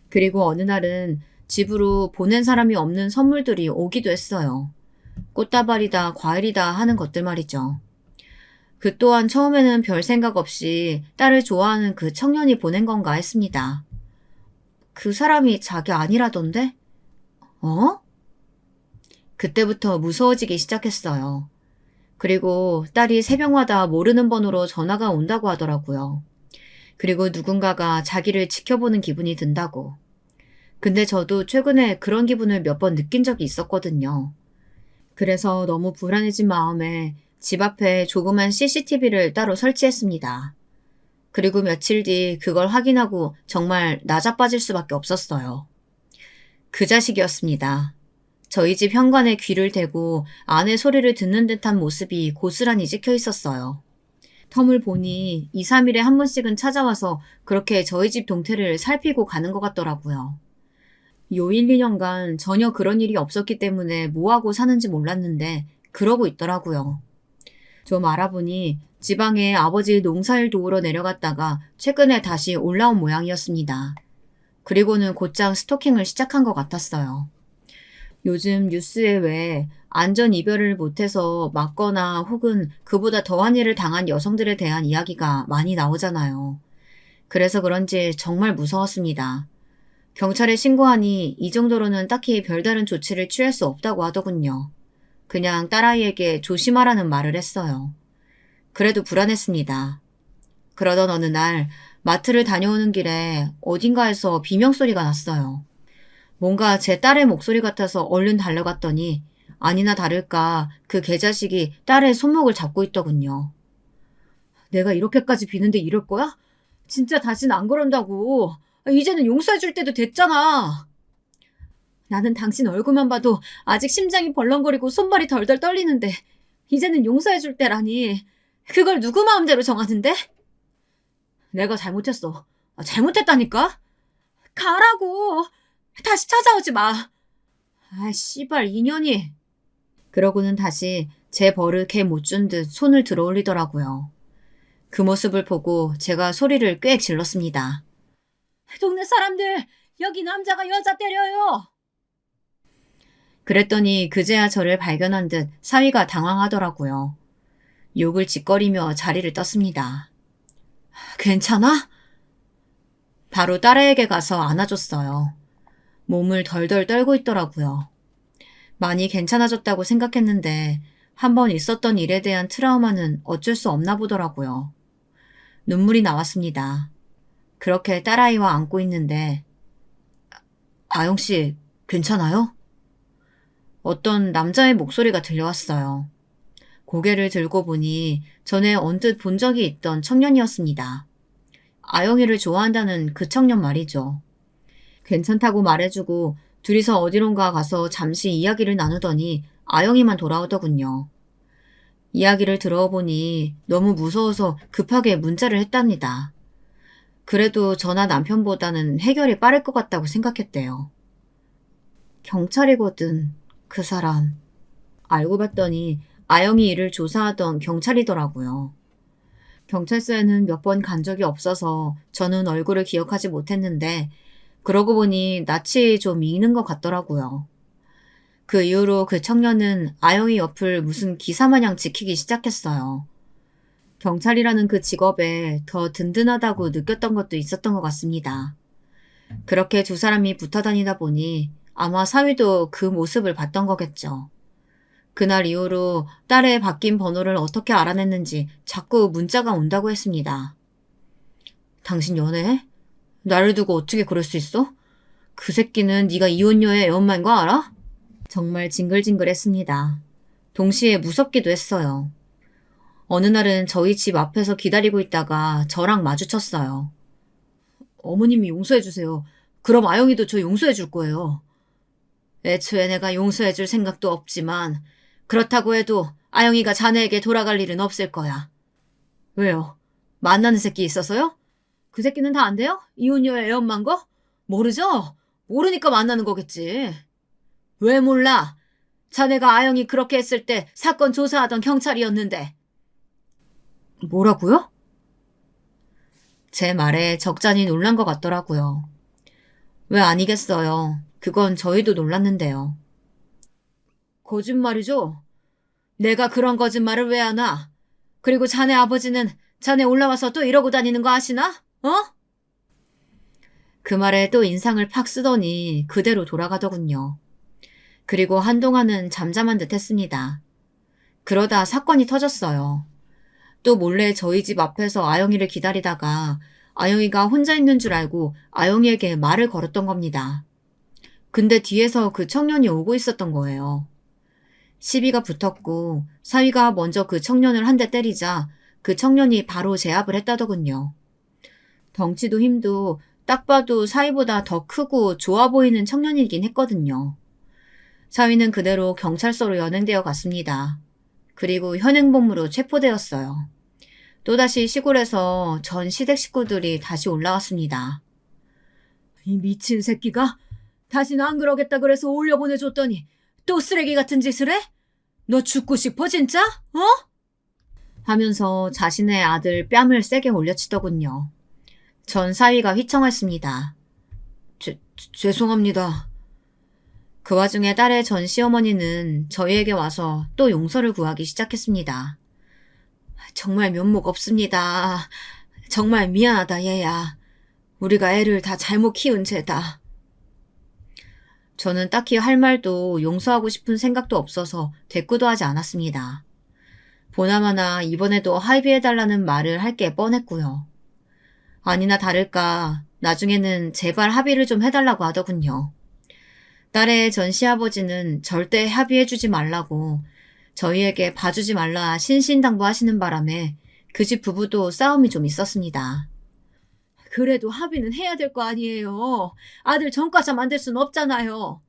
그리고 어느 날은 집으로 보낸 사람이 없는 선물들이 오기도 했어요. 꽃다발이다, 과일이다 하는 것들 말이죠. 그 또한 처음에는 별 생각 없이 딸을 좋아하는 그 청년이 보낸 건가 했습니다. 그 사람이 자기 아니라던데? 어? 그때부터 무서워지기 시작했어요. 그리고 딸이 새벽마다 모르는 번호로 전화가 온다고 하더라고요. 그리고 누군가가 자기를 지켜보는 기분이 든다고. 근데 저도 최근에 그런 기분을 몇 번 느낀 적이 있었거든요. 그래서 너무 불안해진 마음에 집 앞에 조그만 CCTV를 따로 설치했습니다. 그리고 며칠 뒤 그걸 확인하고 정말 나자빠질 수밖에 없었어요. 그 자식이었습니다. 저희 집 현관에 귀를 대고 아내 소리를 듣는 듯한 모습이 고스란히 찍혀 있었어요. 텀을 보니 2, 3일에 한 번씩은 찾아와서 그렇게 저희 집 동태를 살피고 가는 것 같더라고요. 요 1, 2년간 전혀 그런 일이 없었기 때문에 뭐하고 사는지 몰랐는데 그러고 있더라고요. 좀 알아보니 지방에 아버지 농사일 도우러 내려갔다가 최근에 다시 올라온 모양이었습니다. 그리고는 곧장 스토킹을 시작한 것 같았어요. 요즘 뉴스에 왜 안전 이별을 못해서 맞거나 혹은 그보다 더한 일을 당한 여성들에 대한 이야기가 많이 나오잖아요. 그래서 그런지 정말 무서웠습니다. 경찰에 신고하니 이 정도로는 딱히 별다른 조치를 취할 수 없다고 하더군요. 그냥 딸아이에게 조심하라는 말을 했어요. 그래도 불안했습니다. 그러던 어느 날 마트를 다녀오는 길에 어딘가에서 비명소리가 났어요. 뭔가 제 딸의 목소리 같아서 얼른 달려갔더니 아니나 다를까 그 개자식이 딸의 손목을 잡고 있더군요. 내가 이렇게까지 비는데 이럴 거야? 진짜 다시는 안 그런다고. 이제는 용서해줄 때도 됐잖아. 나는 당신 얼굴만 봐도 아직 심장이 벌렁거리고 손발이 덜덜 떨리는데 이제는 용서해줄 때라니. 그걸 누구 마음대로 정하는데? 내가 잘못했어. 잘못했다니까? 가라고. 다시 찾아오지 마. 아, 씨발, 인연이. 그러고는 다시 제 벌을 개 못 준 듯 손을 들어 올리더라고요. 그 모습을 보고 제가 소리를 꽤 질렀습니다. 동네 사람들, 여기 남자가 여자 때려요. 그랬더니 그제야 저를 발견한 듯 사위가 당황하더라고요. 욕을 짓거리며 자리를 떴습니다. 괜찮아? 바로 딸애에게 가서 안아줬어요. 몸을 덜덜 떨고 있더라고요. 많이 괜찮아졌다고 생각했는데 한 번 있었던 일에 대한 트라우마는 어쩔 수 없나 보더라고요. 눈물이 나왔습니다. 그렇게 딸아이와 안고 있는데 아영씨 괜찮아요? 어떤 남자의 목소리가 들려왔어요. 고개를 들고 보니 전에 언뜻 본 적이 있던 청년이었습니다. 아영이를 좋아한다는 그 청년 말이죠. 괜찮다고 말해주고 둘이서 어디론가 가서 잠시 이야기를 나누더니 아영이만 돌아오더군요. 이야기를 들어보니 너무 무서워서 급하게 문자를 했답니다. 그래도 저나 남편보다는 해결이 빠를 것 같다고 생각했대요. 경찰이거든, 그 사람. 알고 봤더니 아영이 일을 조사하던 경찰이더라고요. 경찰서에는 몇 번 간 적이 없어서 저는 얼굴을 기억하지 못했는데 그러고 보니 낯이 좀 익는 것 같더라고요. 그 이후로 그 청년은 아영이 옆을 무슨 기사마냥 지키기 시작했어요. 경찰이라는 그 직업에 더 든든하다고 느꼈던 것도 있었던 것 같습니다. 그렇게 두 사람이 붙어 다니다 보니 아마 사위도 그 모습을 봤던 거겠죠. 그날 이후로 딸의 바뀐 번호를 어떻게 알아냈는지 자꾸 문자가 온다고 했습니다. 당신 연애해? 나를 두고 어떻게 그럴 수 있어? 그 새끼는 네가 이혼녀의 애엄마인 거 알아? 정말 징글징글했습니다. 동시에 무섭기도 했어요. 어느 날은 저희 집 앞에서 기다리고 있다가 저랑 마주쳤어요. 어머님이 용서해주세요. 그럼 아영이도 저 용서해줄 거예요. 애초에 내가 용서해줄 생각도 없지만 그렇다고 해도 아영이가 자네에게 돌아갈 일은 없을 거야. 왜요? 만나는 새끼 있어서요? 그 새끼는 다 안 돼요? 이혼녀의 애엄마인 거? 모르죠? 모르니까 만나는 거겠지. 왜 몰라? 자네가 아영이 그렇게 했을 때 사건 조사하던 경찰이었는데. 뭐라고요? 제 말에 적잖이 놀란 것 같더라고요. 왜 아니겠어요. 그건 저희도 놀랐는데요. 거짓말이죠? 내가 그런 거짓말을 왜 하나? 그리고 자네 아버지는 자네 올라와서 또 이러고 다니는 거 아시나? 어? 그 말에 또 인상을 팍 쓰더니 그대로 돌아가더군요. 그리고 한동안은 잠잠한 듯 했습니다. 그러다 사건이 터졌어요. 또 몰래 저희 집 앞에서 아영이를 기다리다가 아영이가 혼자 있는 줄 알고 아영이에게 말을 걸었던 겁니다. 근데 뒤에서 그 청년이 오고 있었던 거예요. 시비가 붙었고 사위가 먼저 그 청년을 한 대 때리자 그 청년이 바로 제압을 했다더군요. 덩치도 힘도 딱 봐도 사위보다 더 크고 좋아 보이는 청년이긴 했거든요. 사위는 그대로 경찰서로 연행되어 갔습니다. 그리고 현행범으로 체포되었어요. 또다시 시골에서 전 시댁 식구들이 다시 올라왔습니다. 이 미친 새끼가 다시는 안 그러겠다 그래서 올려보내줬더니 또 쓰레기 같은 짓을 해? 너 죽고 싶어 진짜? 어? 하면서 자신의 아들 뺨을 세게 올려치더군요. 전 사위가 휘청했습니다. 죄송합니다. 그 와중에 딸의 전 시어머니는 저희에게 와서 또 용서를 구하기 시작했습니다. 정말 면목 없습니다. 정말 미안하다 얘야. 우리가 애를 다 잘못 키운 죄다. 저는 딱히 할 말도 용서하고 싶은 생각도 없어서 대꾸도 하지 않았습니다. 보나마나 이번에도 합의해달라는 말을 할 게 뻔했고요. 아니나 다를까 나중에는 제발 합의를 좀 해달라고 하더군요. 딸의 전 시아버지는 절대 합의해주지 말라고 저희에게 봐주지 말라 신신당부하시는 바람에 그 집 부부도 싸움이 좀 있었습니다. 그래도 합의는 해야 될 거 아니에요. 아들 전과자 만들 순 없잖아요.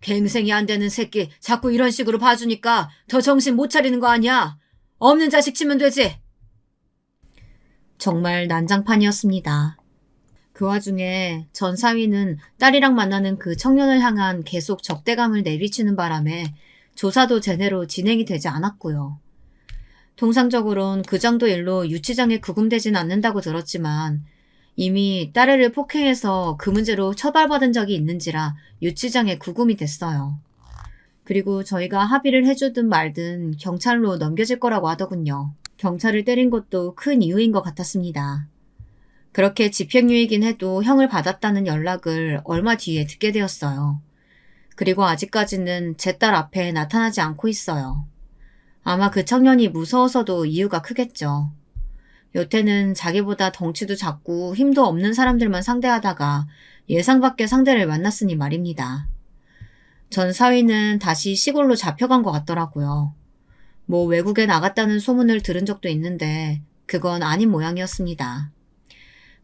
갱생이 안 되는 새끼 자꾸 이런 식으로 봐주니까 더 정신 못 차리는 거 아니야. 없는 자식 치면 되지. 정말 난장판이었습니다. 그 와중에 전 사위는 딸이랑 만나는 그 청년을 향한 계속 적대감을 내비치는 바람에 조사도 제대로 진행이 되지 않았고요. 통상적으론 그 정도 일로 유치장에 구금되진 않는다고 들었지만 이미 딸애를 폭행해서 그 문제로 처벌받은 적이 있는지라 유치장에 구금이 됐어요. 그리고 저희가 합의를 해주든 말든 경찰로 넘겨질 거라고 하더군요. 경찰을 때린 것도 큰 이유인 것 같았습니다. 그렇게 집행유예이긴 해도 형을 받았다는 연락을 얼마 뒤에 듣게 되었어요. 그리고 아직까지는 제 딸 앞에 나타나지 않고 있어요. 아마 그 청년이 무서워서도 이유가 크겠죠. 요태는 자기보다 덩치도 작고 힘도 없는 사람들만 상대하다가 예상 밖의 상대를 만났으니 말입니다. 전 사위는 다시 시골로 잡혀간 것 같더라고요. 뭐 외국에 나갔다는 소문을 들은 적도 있는데 그건 아닌 모양이었습니다.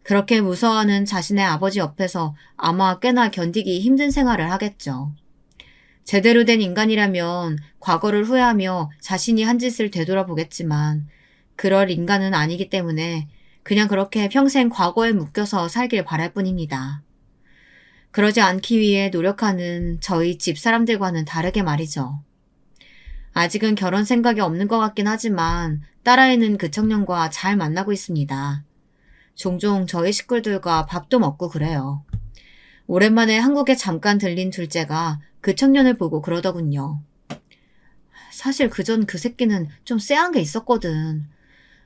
그렇게 무서워하는 자신의 아버지 옆에서 아마 꽤나 견디기 힘든 생활을 하겠죠. 제대로 된 인간이라면 과거를 후회하며 자신이 한 짓을 되돌아보겠지만 그럴 인간은 아니기 때문에 그냥 그렇게 평생 과거에 묶여서 살길 바랄 뿐입니다. 그러지 않기 위해 노력하는 저희 집 사람들과는 다르게 말이죠. 아직은 결혼 생각이 없는 것 같긴 하지만 딸아이는 그 청년과 잘 만나고 있습니다. 종종 저희 식구들과 밥도 먹고 그래요. 오랜만에 한국에 잠깐 들린 둘째가 그 청년을 보고 그러더군요. 사실 그전 그 새끼는 좀 쎄한 게 있었거든.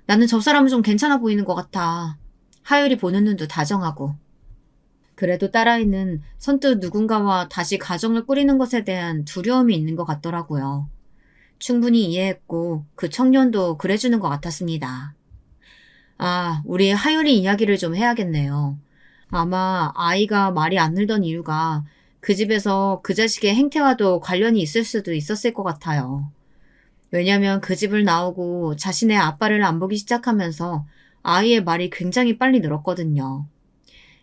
나는 저 사람은 좀 괜찮아 보이는 것 같아. 하율이 보는 눈도 다정하고. 그래도 딸아이는 선뜻 누군가와 다시 가정을 꾸리는 것에 대한 두려움이 있는 것 같더라고요. 충분히 이해했고 그 청년도 그래주는 것 같았습니다. 아, 우리 하율이 이야기를 좀 해야겠네요. 아마 아이가 말이 안 늘던 이유가 그 집에서 그 자식의 행태와도 관련이 있을 수도 있었을 것 같아요. 왜냐면 그 집을 나오고 자신의 아빠를 안 보기 시작하면서 아이의 말이 굉장히 빨리 늘었거든요.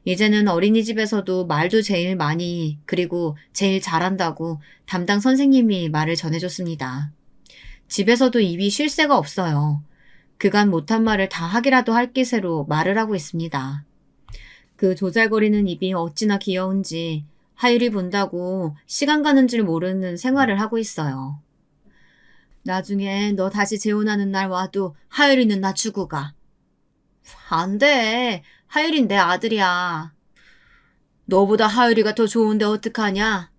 이제는 어린이집에서도 말도 제일 많이 그리고 제일 잘한다고 담당 선생님이 말을 전해줬습니다. 집에서도 입이 쉴 새가 없어요. 그간 못한 말을 다 하기라도 할 기세로 말을 하고 있습니다. 그 조잘거리는 입이 어찌나 귀여운지 하율이 본다고 시간 가는 줄 모르는 생활을 하고 있어요. 나중에 너 다시 재혼하는 날 와도 하율이는 나 주고 가. 안 돼. 하율인 내 아들이야. 너보다 하율이가 더 좋은데 어떡하냐?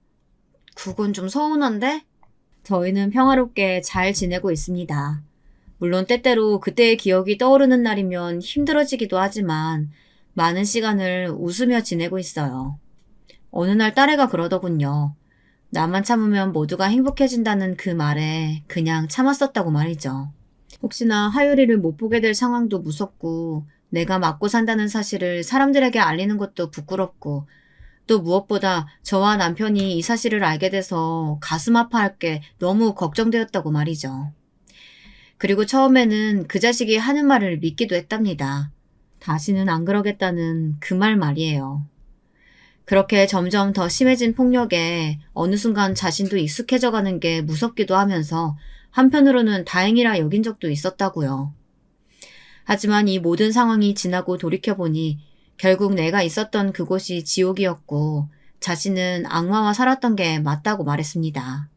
그건 좀 서운한데? 저희는 평화롭게 잘 지내고 있습니다. 물론 때때로 그때의 기억이 떠오르는 날이면 힘들어지기도 하지만 많은 시간을 웃으며 지내고 있어요. 어느 날 딸애가 그러더군요. 나만 참으면 모두가 행복해진다는 그 말에 그냥 참았었다고 말이죠. 혹시나 하율이를 못 보게 될 상황도 무섭고 내가 맞고 산다는 사실을 사람들에게 알리는 것도 부끄럽고 또 무엇보다 저와 남편이 이 사실을 알게 돼서 가슴 아파할 게 너무 걱정되었다고 말이죠. 그리고 처음에는 그 자식이 하는 말을 믿기도 했답니다. 다시는 안 그러겠다는 그 말 말이에요. 그렇게 점점 더 심해진 폭력에 어느 순간 자신도 익숙해져 가는 게 무섭기도 하면서 한편으로는 다행이라 여긴 적도 있었다고요. 하지만 이 모든 상황이 지나고 돌이켜보니 결국 내가 있었던 그곳이 지옥이었고 자신은 악마와 살았던 게 맞다고 말했습니다.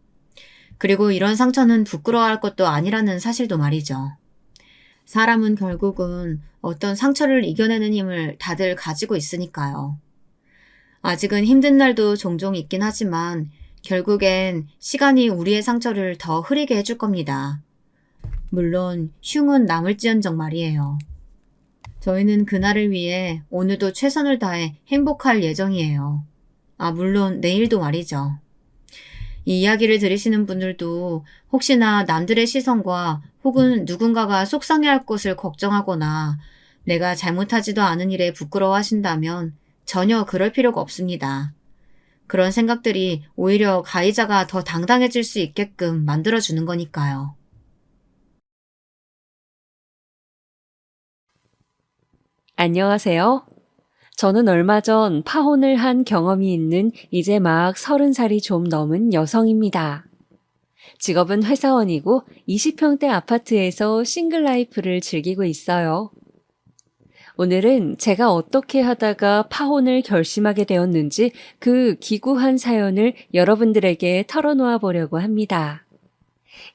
그리고 이런 상처는 부끄러워할 것도 아니라는 사실도 말이죠. 사람은 결국은 어떤 상처를 이겨내는 힘을 다들 가지고 있으니까요. 아직은 힘든 날도 종종 있긴 하지만 결국엔 시간이 우리의 상처를 더 흐리게 해줄 겁니다. 물론 흉은 남을지언정 말이에요. 저희는 그날을 위해 오늘도 최선을 다해 행복할 예정이에요. 물론 내일도 말이죠. 이 이야기를 들으시는 분들도 혹시나 남들의 시선과 혹은 누군가가 속상해할 것을 걱정하거나 내가 잘못하지도 않은 일에 부끄러워하신다면 전혀 그럴 필요가 없습니다. 그런 생각들이 오히려 가해자가 더 당당해질 수 있게끔 만들어주는 거니까요. 안녕하세요. 저는 얼마 전 파혼을 한 경험이 있는 이제 막 30살이 좀 넘은 여성입니다. 직업은 회사원이고 20평대 아파트에서 싱글 라이프를 즐기고 있어요. 오늘은 제가 어떻게 하다가 파혼을 결심하게 되었는지 그 기구한 사연을 여러분들에게 털어놓아 보려고 합니다.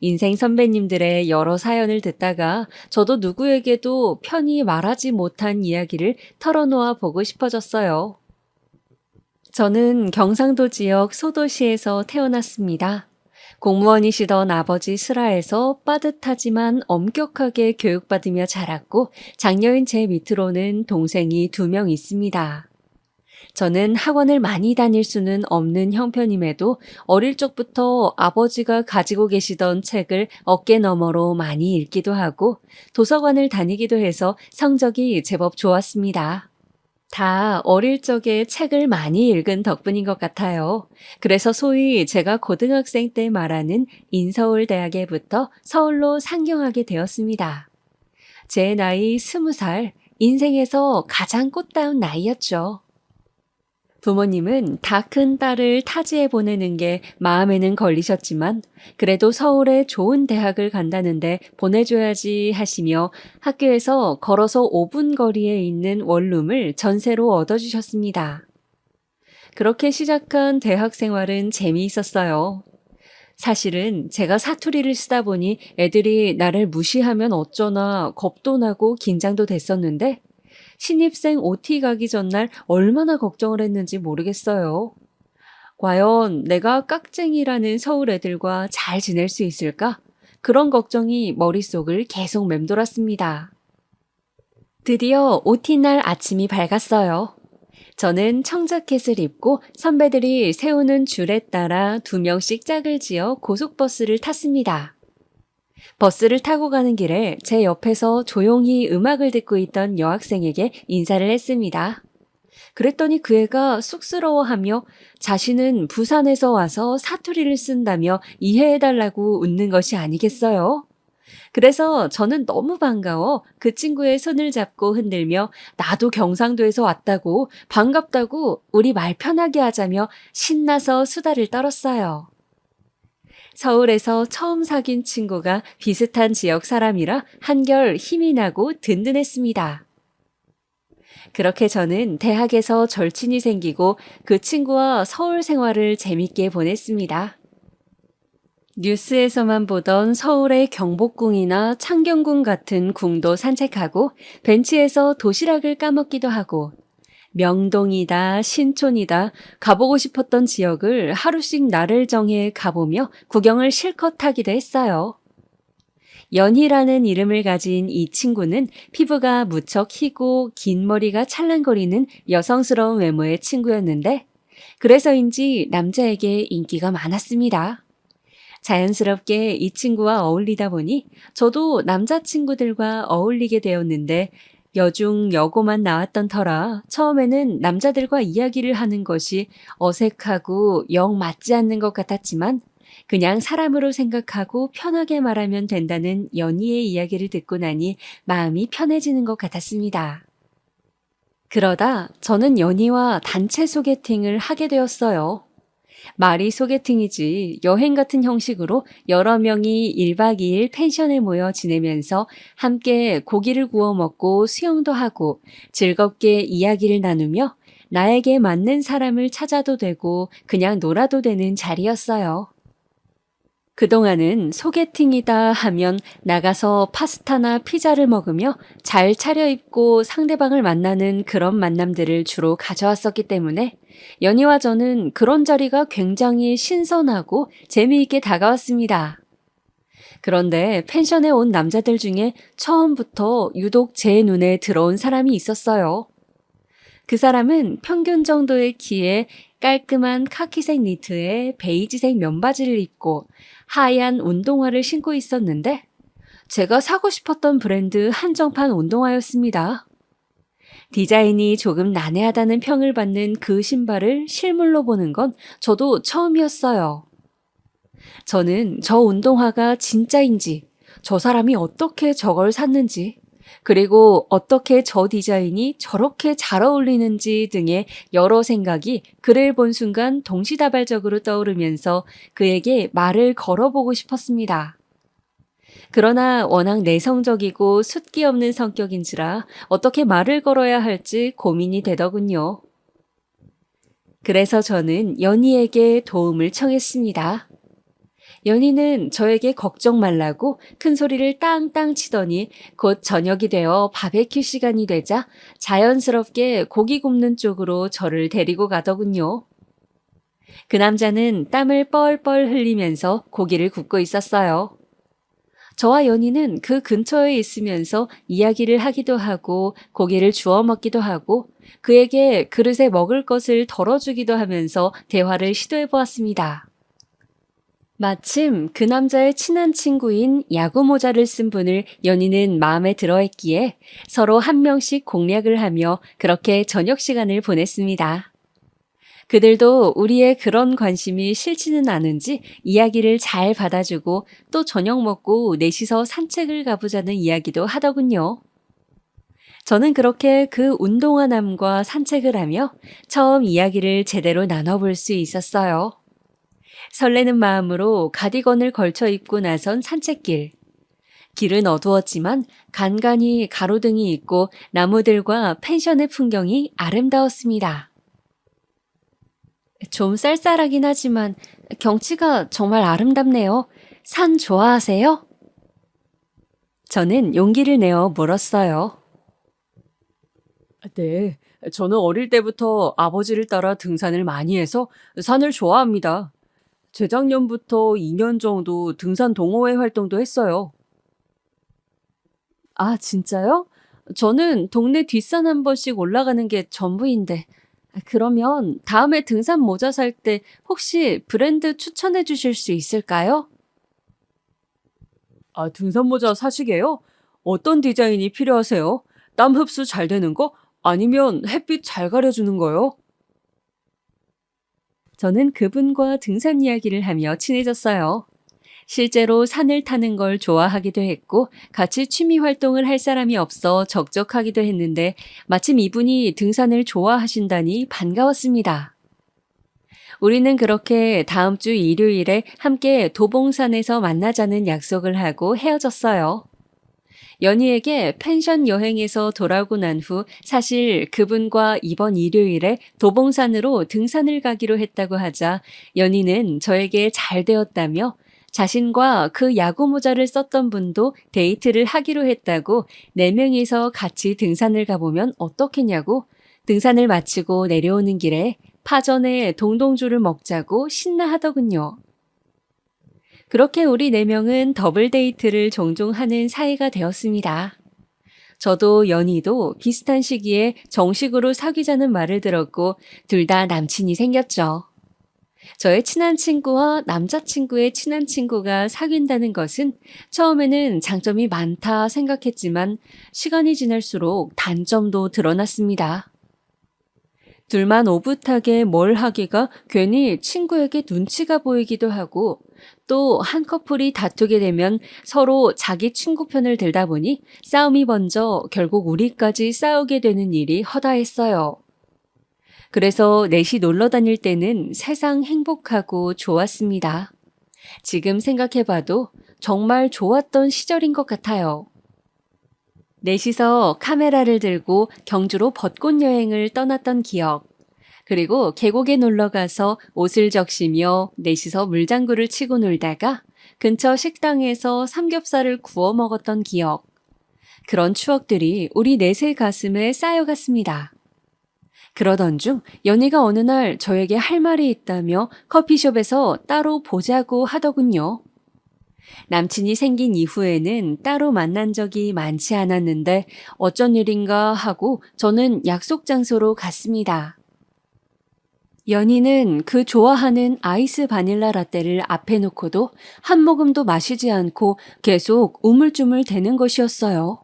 인생 선배님들의 여러 사연을 듣다가 저도 누구에게도 편히 말하지 못한 이야기를 털어놓아 보고 싶어졌어요. 저는 경상도 지역 소도시에서 태어났습니다. 공무원이시던 아버지 슬하에서 빠듯하지만 엄격하게 교육받으며 자랐고 장녀인 제 밑으로는 동생이 2명 있습니다. 저는 학원을 많이 다닐 수는 없는 형편임에도 어릴 적부터 아버지가 가지고 계시던 책을 어깨너머로 많이 읽기도 하고 도서관을 다니기도 해서 성적이 제법 좋았습니다. 다 어릴 적에 책을 많이 읽은 덕분인 것 같아요. 그래서 소위 제가 고등학생 때 말하는 인서울대학에 붙어 서울로 상경하게 되었습니다. 제 나이 20살, 인생에서 가장 꽃다운 나이였죠. 부모님은 다 큰 딸을 타지에 보내는 게 마음에는 걸리셨지만 그래도 서울에 좋은 대학을 간다는데 보내줘야지 하시며 학교에서 걸어서 5분 거리에 있는 원룸을 전세로 얻어주셨습니다. 그렇게 시작한 대학 생활은 재미있었어요. 사실은 제가 사투리를 쓰다 보니 애들이 나를 무시하면 어쩌나 겁도 나고 긴장도 됐었는데 신입생 OT 가기 전날 얼마나 걱정을 했는지 모르겠어요. 과연 내가 깍쟁이라는 서울 애들과 잘 지낼 수 있을까? 그런 걱정이 머릿속을 계속 맴돌았습니다. 드디어 OT 날 아침이 밝았어요. 저는 청자켓을 입고 선배들이 세우는 줄에 따라 2명씩 짝을 지어 고속버스를 탔습니다. 버스를 타고 가는 길에 제 옆에서 조용히 음악을 듣고 있던 여학생에게 인사를 했습니다. 그랬더니 그 애가 쑥스러워하며 자신은 부산에서 와서 사투리를 쓴다며 이해해달라고 웃는 것이 아니겠어요? 그래서 저는 너무 반가워 그 친구의 손을 잡고 흔들며 나도 경상도에서 왔다고 반갑다고 우리 말 편하게 하자며 신나서 수다를 떨었어요. 서울에서 처음 사귄 친구가 비슷한 지역 사람이라 한결 힘이 나고 든든했습니다. 그렇게 저는 대학에서 절친이 생기고 그 친구와 서울 생활을 재밌게 보냈습니다. 뉴스에서만 보던 서울의 경복궁이나 창경궁 같은 궁도 산책하고 벤치에서 도시락을 까먹기도 하고 명동이다, 신촌이다, 가보고 싶었던 지역을 하루씩 날을 정해 가보며 구경을 실컷 하기도 했어요. 연희라는 이름을 가진 이 친구는 피부가 무척 희고 긴 머리가 찰랑거리는 여성스러운 외모의 친구였는데 그래서인지 남자에게 인기가 많았습니다. 자연스럽게 이 친구와 어울리다 보니 저도 남자친구들과 어울리게 되었는데 여중 여고만 나왔던 터라 처음에는 남자들과 이야기를 하는 것이 어색하고 영 맞지 않는 것 같았지만 그냥 사람으로 생각하고 편하게 말하면 된다는 연희의 이야기를 듣고 나니 마음이 편해지는 것 같았습니다. 그러다 저는 연희와 단체 소개팅을 하게 되었어요. 말이 소개팅이지 여행 같은 형식으로 여러 명이 1박 2일 펜션에 모여 지내면서 함께 고기를 구워 먹고 수영도 하고 즐겁게 이야기를 나누며 나에게 맞는 사람을 찾아도 되고 그냥 놀아도 되는 자리였어요. 그동안은 소개팅이다 하면 나가서 파스타나 피자를 먹으며 잘 차려입고 상대방을 만나는 그런 만남들을 주로 가져왔었기 때문에 연희와 저는 그런 자리가 굉장히 신선하고 재미있게 다가왔습니다. 그런데 펜션에 온 남자들 중에 처음부터 유독 제 눈에 들어온 사람이 있었어요. 그 사람은 평균 정도의 키에 깔끔한 카키색 니트에 베이지색 면바지를 입고 하얀 운동화를 신고 있었는데 제가 사고 싶었던 브랜드 한정판 운동화였습니다. 디자인이 조금 난해하다는 평을 받는 그 신발을 실물로 보는 건 저도 처음이었어요. 저는 저 운동화가 진짜인지, 저 사람이 어떻게 저걸 샀는지, 그리고 어떻게 저 디자인이 저렇게 잘 어울리는지 등의 여러 생각이 그를 본 순간 동시다발적으로 떠오르면서 그에게 말을 걸어보고 싶었습니다. 그러나 워낙 내성적이고 숫기 없는 성격인지라 어떻게 말을 걸어야 할지 고민이 되더군요. 그래서 저는 연희에게 도움을 청했습니다. 연희는 저에게 걱정 말라고 큰 소리를 땅땅 치더니 곧 저녁이 되어 바베큐 시간이 되자 자연스럽게 고기 굽는 쪽으로 저를 데리고 가더군요. 그 남자는 땀을 뻘뻘 흘리면서 고기를 굽고 있었어요. 저와 연희는 그 근처에 있으면서 이야기를 하기도 하고 고기를 주워 먹기도 하고 그에게 그릇에 먹을 것을 덜어주기도 하면서 대화를 시도해 보았습니다. 마침 그 남자의 친한 친구인 야구 모자를 쓴 분을 연희는 마음에 들어했기에 서로 한 명씩 공략을 하며 그렇게 저녁 시간을 보냈습니다. 그들도 우리의 그런 관심이 싫지는 않은지 이야기를 잘 받아주고 또 저녁 먹고 넷이서 산책을 가보자는 이야기도 하더군요. 저는 그렇게 그 운동화남과 산책을 하며 처음 이야기를 제대로 나눠볼 수 있었어요. 설레는 마음으로 가디건을 걸쳐 입고 나선 산책길. 길은 어두웠지만 간간히 가로등이 있고 나무들과 펜션의 풍경이 아름다웠습니다. 좀 쌀쌀하긴 하지만 경치가 정말 아름답네요. 산 좋아하세요? 저는 용기를 내어 물었어요. 네, 저는 어릴 때부터 아버지를 따라 등산을 많이 해서 산을 좋아합니다. 재작년부터 2년 정도 등산 동호회 활동도 했어요. 아, 진짜요? 저는 동네 뒷산 한 번씩 올라가는 게 전부인데. 그러면 다음에 등산 모자 살 때 혹시 브랜드 추천해 주실 수 있을까요? 아, 등산 모자 사시게요? 어떤 디자인이 필요하세요? 땀 흡수 잘 되는 거? 아니면 햇빛 잘 가려주는 거요? 저는 그분과 등산 이야기를 하며 친해졌어요. 실제로 산을 타는 걸 좋아하기도 했고 같이 취미 활동을 할 사람이 없어 적적하기도 했는데 마침 이분이 등산을 좋아하신다니 반가웠습니다. 우리는 그렇게 다음 주 일요일에 함께 도봉산에서 만나자는 약속을 하고 헤어졌어요. 연희에게 펜션 여행에서 돌아오고 난 후 사실 그분과 이번 일요일에 도봉산으로 등산을 가기로 했다고 하자 연희는 저에게 잘 되었다며 자신과 그 야구 모자를 썼던 분도 데이트를 하기로 했다고 4명이서 같이 등산을 가보면 어떻겠냐고 등산을 마치고 내려오는 길에 파전에 동동주를 먹자고 신나하더군요. 그렇게 우리 네 명은 더블 데이트를 종종 하는 사이가 되었습니다. 저도 연희도 비슷한 시기에 정식으로 사귀자는 말을 들었고 둘 다 남친이 생겼죠. 저의 친한 친구와 남자친구의 친한 친구가 사귄다는 것은 처음에는 장점이 많다 생각했지만 시간이 지날수록 단점도 드러났습니다. 둘만 오붓하게 뭘 하기가 괜히 친구에게 눈치가 보이기도 하고 또 한 커플이 다투게 되면 서로 자기 친구 편을 들다 보니 싸움이 번져 결국 우리까지 싸우게 되는 일이 허다했어요. 그래서 넷이 놀러 다닐 때는 세상 행복하고 좋았습니다. 지금 생각해봐도 정말 좋았던 시절인 것 같아요. 넷이서 카메라를 들고 경주로 벚꽃 여행을 떠났던 기억, 그리고 계곡에 놀러 가서 옷을 적시며 넷이서 물장구를 치고 놀다가 근처 식당에서 삼겹살을 구워 먹었던 기억, 그런 추억들이 우리 넷의 가슴에 쌓여갔습니다. 그러던 중 연희가 어느 날 저에게 할 말이 있다며 커피숍에서 따로 보자고 하더군요. 남친이 생긴 이후에는 따로 만난 적이 많지 않았는데 어쩐 일인가 하고 저는 약속 장소로 갔습니다. 연희는 그 좋아하는 아이스 바닐라 라떼를 앞에 놓고도 한 모금도 마시지 않고 계속 우물쭈물 대는 것이었어요.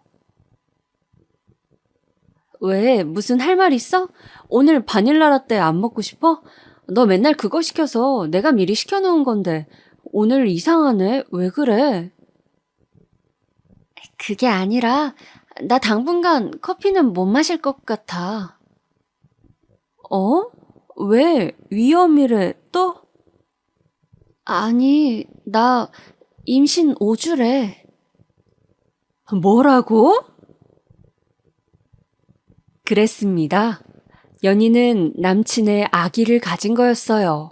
왜? 무슨 할 말 있어? 오늘 바닐라 라떼 안 먹고 싶어? 너 맨날 그거 시켜서 내가 미리 시켜놓은 건데 오늘 이상하네. 왜 그래? 그게 아니라 나 당분간 커피는 못 마실 것 같아. 어? 왜? 위험이래 또? 아니, 나 임신 5주래. 뭐라고? 그랬습니다. 연희는 남친의 아기를 가진 거였어요.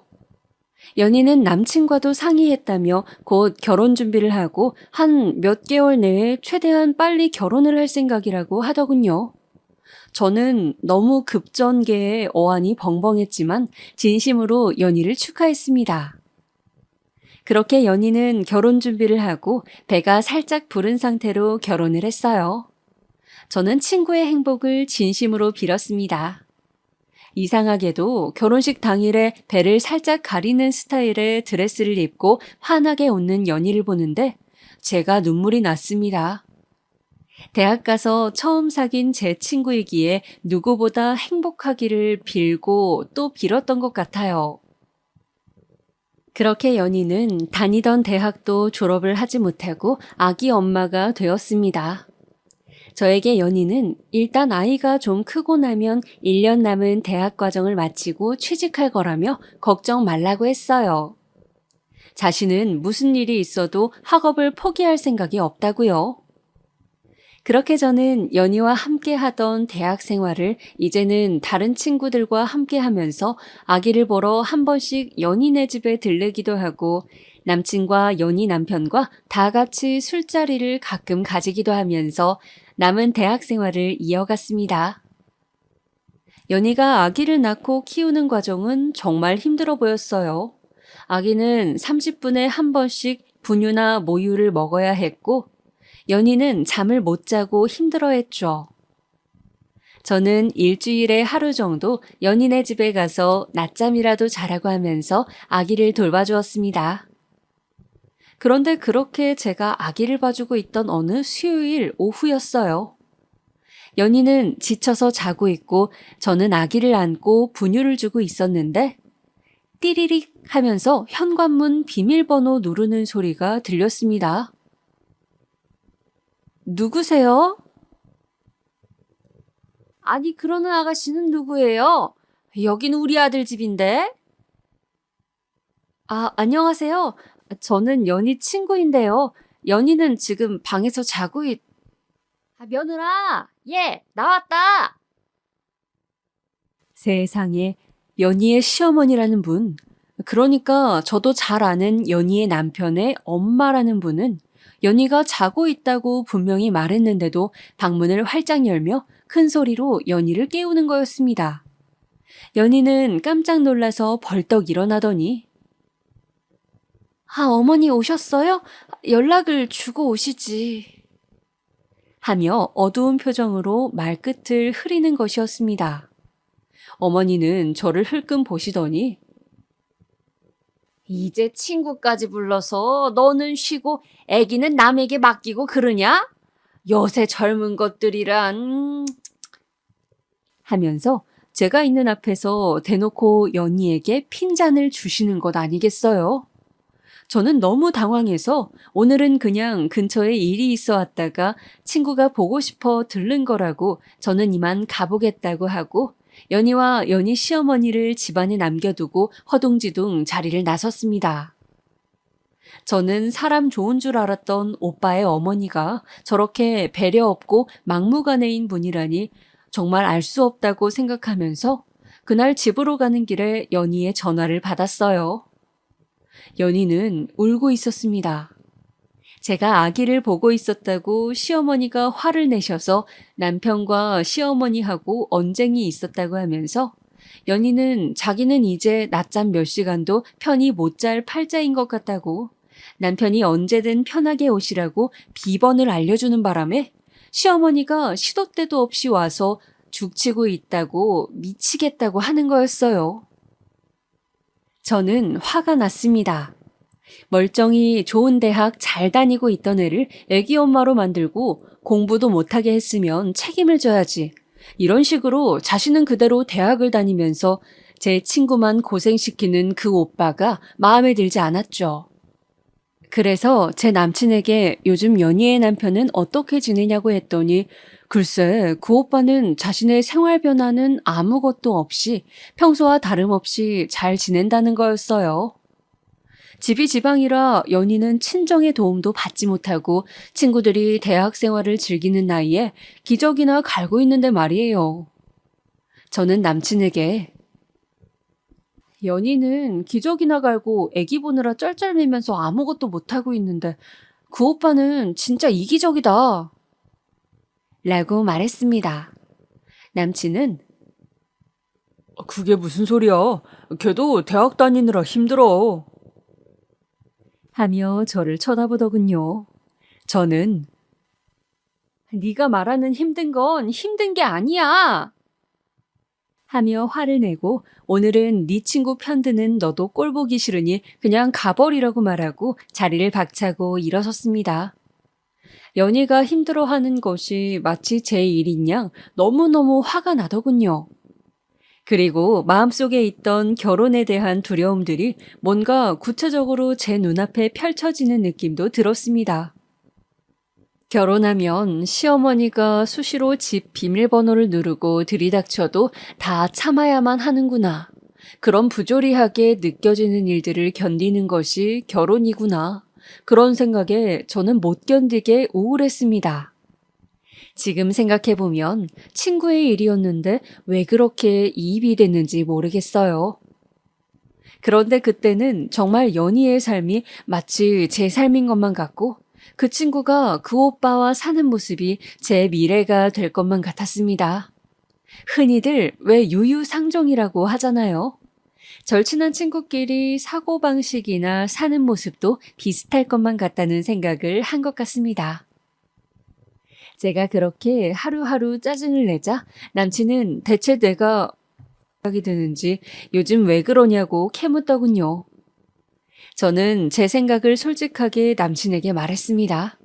연희는 남친과도 상의했다며 곧 결혼 준비를 하고 한 몇 개월 내에 최대한 빨리 결혼을 할 생각이라고 하더군요. 저는 너무 급전개에 어안이 벙벙했지만 진심으로 연희를 축하했습니다. 그렇게 연희는 결혼 준비를 하고 배가 살짝 부른 상태로 결혼을 했어요. 저는 친구의 행복을 진심으로 빌었습니다. 이상하게도 결혼식 당일에 배를 살짝 가리는 스타일의 드레스를 입고 환하게 웃는 연희를 보는데 제가 눈물이 났습니다. 대학 가서 처음 사귄 제 친구이기에 누구보다 행복하기를 빌고 또 빌었던 것 같아요. 그렇게 연희는 다니던 대학도 졸업을 하지 못하고 아기 엄마가 되었습니다. 저에게 연희는 일단 아이가 좀 크고 나면 1년 남은 대학 과정을 마치고 취직할 거라며 걱정 말라고 했어요. 자신은 무슨 일이 있어도 학업을 포기할 생각이 없다고요. 그렇게 저는 연희와 함께 하던 대학 생활을 이제는 다른 친구들과 함께 하면서 아기를 보러 한 번씩 연희네 집에 들르기도 하고 남친과 연희 남편과 다 같이 술자리를 가끔 가지기도 하면서 남은 대학 생활을 이어갔습니다. 연희가 아기를 낳고 키우는 과정은 정말 힘들어 보였어요. 아기는 30분에 한 번씩 분유나 모유를 먹어야 했고 연희는 잠을 못 자고 힘들어했죠. 저는 일주일에 하루 정도 연희네 집에 가서 낮잠이라도 자라고 하면서 아기를 돌봐주었습니다. 그런데 그렇게 제가 아기를 봐주고 있던 어느 수요일 오후였어요. 연희는 지쳐서 자고 있고 저는 아기를 안고 분유를 주고 있었는데 띠리릭 하면서 현관문 비밀번호 누르는 소리가 들렸습니다. 누구세요? 아니, 그러는 아가씨는 누구예요? 여긴 우리 아들 집인데. 아, 안녕하세요. 저는 연희 친구인데요. 연희는 지금 방에서 자고 며느라, 예, 나왔다. 세상에, 연희의 시어머니라는 분, 그러니까 저도 잘 아는 연희의 남편의 엄마라는 분은 연희가 자고 있다고 분명히 말했는데도 방문을 활짝 열며 큰 소리로 연희를 깨우는 거였습니다. 연희는 깜짝 놀라서 벌떡 일어나더니 아, 어머니 오셨어요? 연락을 주고 오시지. 하며 어두운 표정으로 말끝을 흐리는 것이었습니다. 어머니는 저를 흘끔 보시더니 이제 친구까지 불러서 너는 쉬고 애기는 남에게 맡기고 그러냐? 요새 젊은 것들이란 하면서 제가 있는 앞에서 대놓고 연희에게 핀잔을 주시는 것 아니겠어요? 저는 너무 당황해서 오늘은 그냥 근처에 일이 있어 왔다가 친구가 보고 싶어 들른 거라고 저는 이만 가보겠다고 하고 연희와 연희 시어머니를 집안에 남겨두고 허둥지둥 자리를 나섰습니다. 저는 사람 좋은 줄 알았던 오빠의 어머니가 저렇게 배려 없고 막무가내인 분이라니 정말 알 수 없다고 생각하면서 그날 집으로 가는 길에 연희의 전화를 받았어요. 연희는 울고 있었습니다. 제가 아기를 보고 있었다고 시어머니가 화를 내셔서 남편과 시어머니하고 언쟁이 있었다고 하면서 연희는 자기는 이제 낮잠 몇 시간도 편히 못 잘 팔자인 것 같다고 남편이 언제든 편하게 오시라고 비번을 알려주는 바람에 시어머니가 시도 때도 없이 와서 죽치고 있다고 미치겠다고 하는 거였어요. 저는 화가 났습니다. 멀쩡히 좋은 대학 잘 다니고 있던 애를 애기 엄마로 만들고 공부도 못하게 했으면 책임을 져야지. 이런 식으로 자신은 그대로 대학을 다니면서 제 친구만 고생시키는 그 오빠가 마음에 들지 않았죠. 그래서 제 남친에게 요즘 연희의 남편은 어떻게 지내냐고 했더니 글쎄 그 오빠는 자신의 생활 변화는 아무것도 없이 평소와 다름없이 잘 지낸다는 거였어요. 집이 지방이라 연희는 친정의 도움도 받지 못하고 친구들이 대학 생활을 즐기는 나이에 기저귀나 갈고 있는데 말이에요. 저는 남친에게 연희는 기저귀나 갈고 애기 보느라 쩔쩔매면서 아무것도 못하고 있는데 그 오빠는 진짜 이기적이다. 라고 말했습니다. 남친은 그게 무슨 소리야? 걔도 대학 다니느라 힘들어. 하며 저를 쳐다보더군요. 저는 네가 말하는 힘든 건 힘든 게 아니야. 하며 화를 내고 오늘은 네 친구 편드는 너도 꼴 보기 싫으니 그냥 가버리라고 말하고 자리를 박차고 일어섰습니다. 연희가 힘들어하는 것이 마치 제 일인 양 너무너무 화가 나더군요. 그리고 마음속에 있던 결혼에 대한 두려움들이 뭔가 구체적으로 제 눈앞에 펼쳐지는 느낌도 들었습니다. 결혼하면 시어머니가 수시로 집 비밀번호를 누르고 들이닥쳐도 다 참아야만 하는구나. 그런 부조리하게 느껴지는 일들을 견디는 것이 결혼이구나. 그런 생각에 저는 못 견디게 우울했습니다. 지금 생각해보면 친구의 일이었는데 왜 그렇게 이입이 됐는지 모르겠어요. 그런데 그때는 정말 연희의 삶이 마치 제 삶인 것만 같고 그 친구가 그 오빠와 사는 모습이 제 미래가 될 것만 같았습니다. 흔히들 왜 유유상종이라고 하잖아요. 절친한 친구끼리 사고방식이나 사는 모습도 비슷할 것만 같다는 생각을 한 것 같습니다. 제가 그렇게 하루하루 짜증을 내자 남친은 대체 내가 생각이 드는지 요즘 왜 그러냐고 캐묻더군요. 저는 제 생각을 솔직하게 남친에게 말했습니다.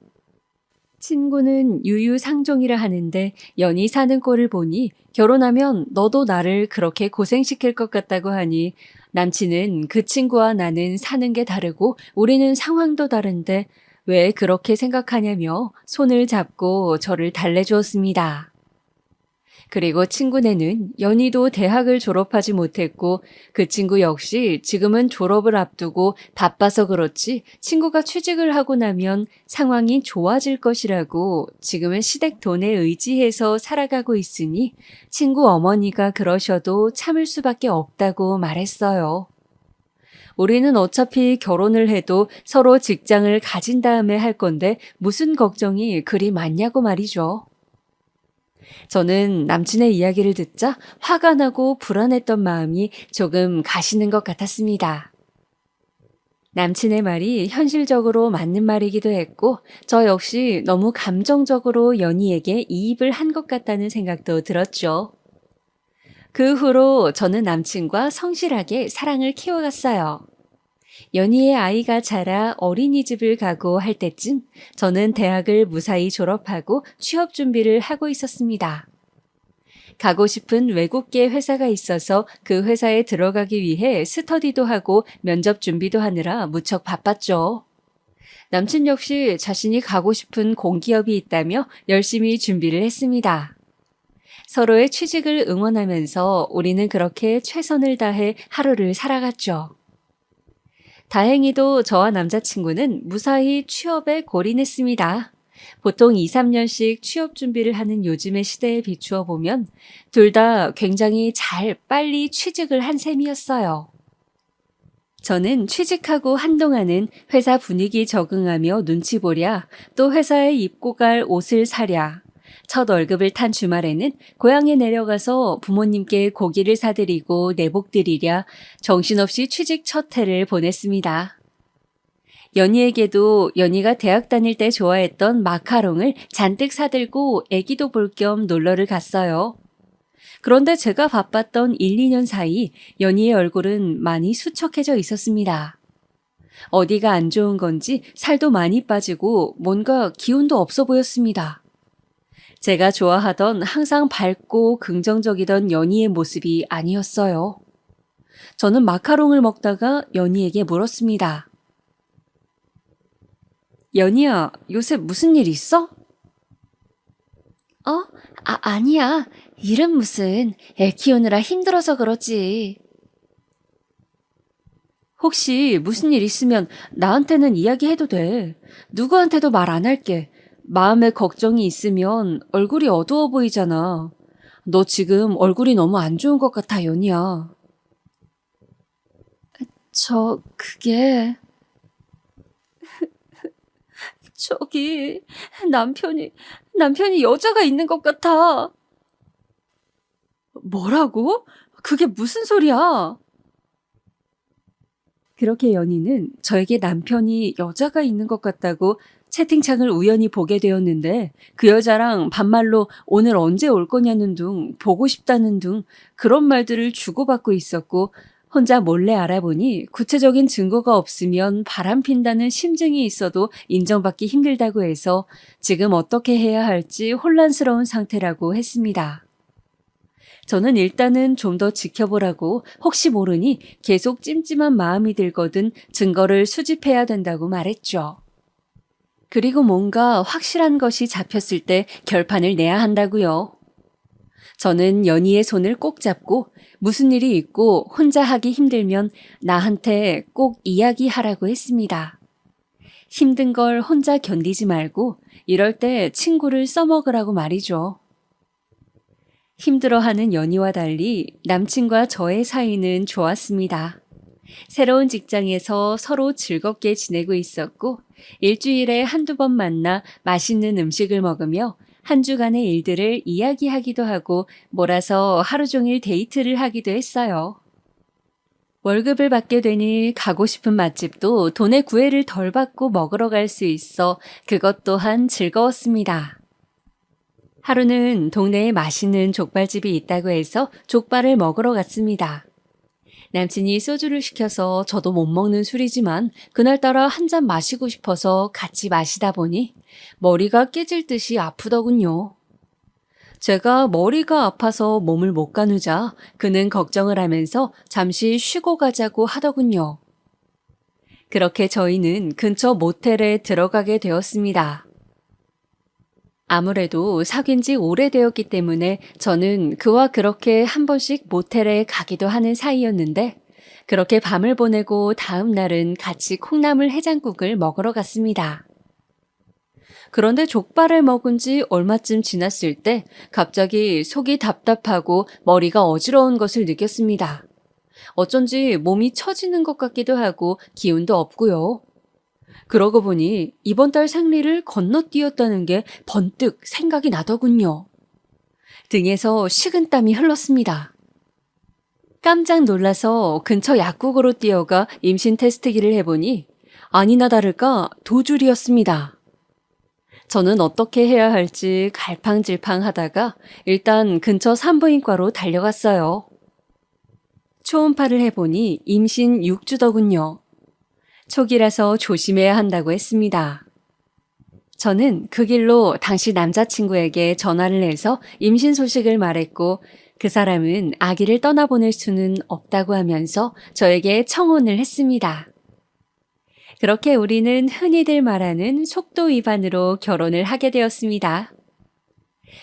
친구는 유유상종이라 하는데 연희 사는 꼴을 보니 결혼하면 너도 나를 그렇게 고생시킬 것 같다고 하니 남친은 그 친구와 나는 사는 게 다르고 우리는 상황도 다른데 왜 그렇게 생각하냐며 손을 잡고 저를 달래주었습니다. 그리고 친구네는 연희도 대학을 졸업하지 못했고 그 친구 역시 지금은 졸업을 앞두고 바빠서 그렇지 친구가 취직을 하고 나면 상황이 좋아질 것이라고 지금은 시댁 돈에 의지해서 살아가고 있으니 친구 어머니가 그러셔도 참을 수밖에 없다고 말했어요. 우리는 어차피 결혼을 해도 서로 직장을 가진 다음에 할 건데 무슨 걱정이 그리 많냐고 말이죠. 저는 남친의 이야기를 듣자 화가 나고 불안했던 마음이 조금 가시는 것 같았습니다. 남친의 말이 현실적으로 맞는 말이기도 했고, 저 역시 너무 감정적으로 연희에게 이입을 한 것 같다는 생각도 들었죠. 그 후로 저는 남친과 성실하게 사랑을 키워갔어요. 연희의 아이가 자라 어린이집을 가고 할 때쯤 저는 대학을 무사히 졸업하고 취업 준비를 하고 있었습니다. 가고 싶은 외국계 회사가 있어서 그 회사에 들어가기 위해 스터디도 하고 면접 준비도 하느라 무척 바빴죠. 남친 역시 자신이 가고 싶은 공기업이 있다며 열심히 준비를 했습니다. 서로의 취직을 응원하면서 우리는 그렇게 최선을 다해 하루를 살아갔죠. 다행히도 저와 남자친구는 무사히 취업에 골인했습니다. 보통 2, 3년씩 취업 준비를 하는 요즘의 시대에 비추어 보면 둘 다 굉장히 빨리 취직을 한 셈이었어요. 저는 취직하고 한동안은 회사 분위기 적응하며 눈치 보랴, 또 회사에 입고 갈 옷을 사랴, 첫 월급을 탄 주말에는 고향에 내려가서 부모님께 고기를 사드리고 내복 드리랴 정신없이 취직 첫 해를 보냈습니다. 연희에게도 연희가 대학 다닐 때 좋아했던 마카롱을 잔뜩 사들고 애기도 볼 겸 놀러를 갔어요. 그런데 제가 바빴던 1, 2년 사이 연희의 얼굴은 많이 수척해져 있었습니다. 어디가 안 좋은 건지 살도 많이 빠지고 뭔가 기운도 없어 보였습니다. 제가 좋아하던 항상 밝고 긍정적이던 연희의 모습이 아니었어요. 저는 마카롱을 먹다가 연희에게 물었습니다. 연희야, 요새 무슨 일 있어? 아니야. 일은 무슨. 애 키우느라 힘들어서 그러지. 혹시 무슨 일 있으면 나한테는 이야기해도 돼. 누구한테도 말 안 할게. 마음에 걱정이 있으면 얼굴이 어두워 보이잖아. 너 지금 얼굴이 너무 안 좋은 것 같아, 연희야. 그게... 저기, 남편이 여자가 있는 것 같아. 뭐라고? 그게 무슨 소리야? 그렇게 연희는 저에게 남편이 여자가 있는 것 같다고 채팅창을 우연히 보게 되었는데 그 여자랑 반말로 오늘 언제 올 거냐는 둥, 보고 싶다는 둥 그런 말들을 주고받고 있었고 혼자 몰래 알아보니 구체적인 증거가 없으면 바람핀다는 심증이 있어도 인정받기 힘들다고 해서 지금 어떻게 해야 할지 혼란스러운 상태라고 했습니다. 저는 일단은 좀 더 지켜보라고 혹시 모르니 계속 찜찜한 마음이 들거든 증거를 수집해야 된다고 말했죠. 그리고 뭔가 확실한 것이 잡혔을 때 결판을 내야 한다고요. 저는 연희의 손을 꼭 잡고 무슨 일이 있고 혼자 하기 힘들면 나한테 꼭 이야기하라고 했습니다. 힘든 걸 혼자 견디지 말고 이럴 때 친구를 써먹으라고 말이죠. 힘들어하는 연희와 달리 남친과 저의 사이는 좋았습니다. 새로운 직장에서 서로 즐겁게 지내고 있었고 일주일에 한두 번 만나 맛있는 음식을 먹으며 한 주간의 일들을 이야기하기도 하고 몰아서 하루 종일 데이트를 하기도 했어요. 월급을 받게 되니 가고 싶은 맛집도 돈의 구애를 덜 받고 먹으러 갈 수 있어 그것 또한 즐거웠습니다. 하루는 동네에 맛있는 족발집이 있다고 해서 족발을 먹으러 갔습니다. 남친이 소주를 시켜서 저도 못 먹는 술이지만 그날따라 한 잔 마시고 싶어서 같이 마시다 보니 머리가 깨질 듯이 아프더군요. 제가 머리가 아파서 몸을 못 가누자 그는 걱정을 하면서 잠시 쉬고 가자고 하더군요. 그렇게 저희는 근처 모텔에 들어가게 되었습니다. 아무래도 사귄 지 오래되었기 때문에 저는 그와 그렇게 한 번씩 모텔에 가기도 하는 사이였는데 그렇게 밤을 보내고 다음 날은 같이 콩나물 해장국을 먹으러 갔습니다. 그런데 족발을 먹은 지 얼마쯤 지났을 때 갑자기 속이 답답하고 머리가 어지러운 것을 느꼈습니다. 어쩐지 몸이 처지는 것 같기도 하고 기운도 없고요. 그러고 보니 이번 달 생리를 건너뛰었다는 게 번뜩 생각이 나더군요. 등에서 식은땀이 흘렀습니다. 깜짝 놀라서 근처 약국으로 뛰어가 임신 테스트기를 해보니 아니나 다를까 두 줄이었습니다. 저는 어떻게 해야 할지 갈팡질팡 하다가 일단 근처 산부인과로 달려갔어요. 초음파를 해보니 임신 6주더군요. 초기라서 조심해야 한다고 했습니다. 저는 그 길로 당시 남자친구에게 전화를 해서 임신 소식을 말했고 그 사람은 아기를 떠나보낼 수는 없다고 하면서 저에게 청혼을 했습니다. 그렇게 우리는 흔히들 말하는 속도 위반으로 결혼을 하게 되었습니다.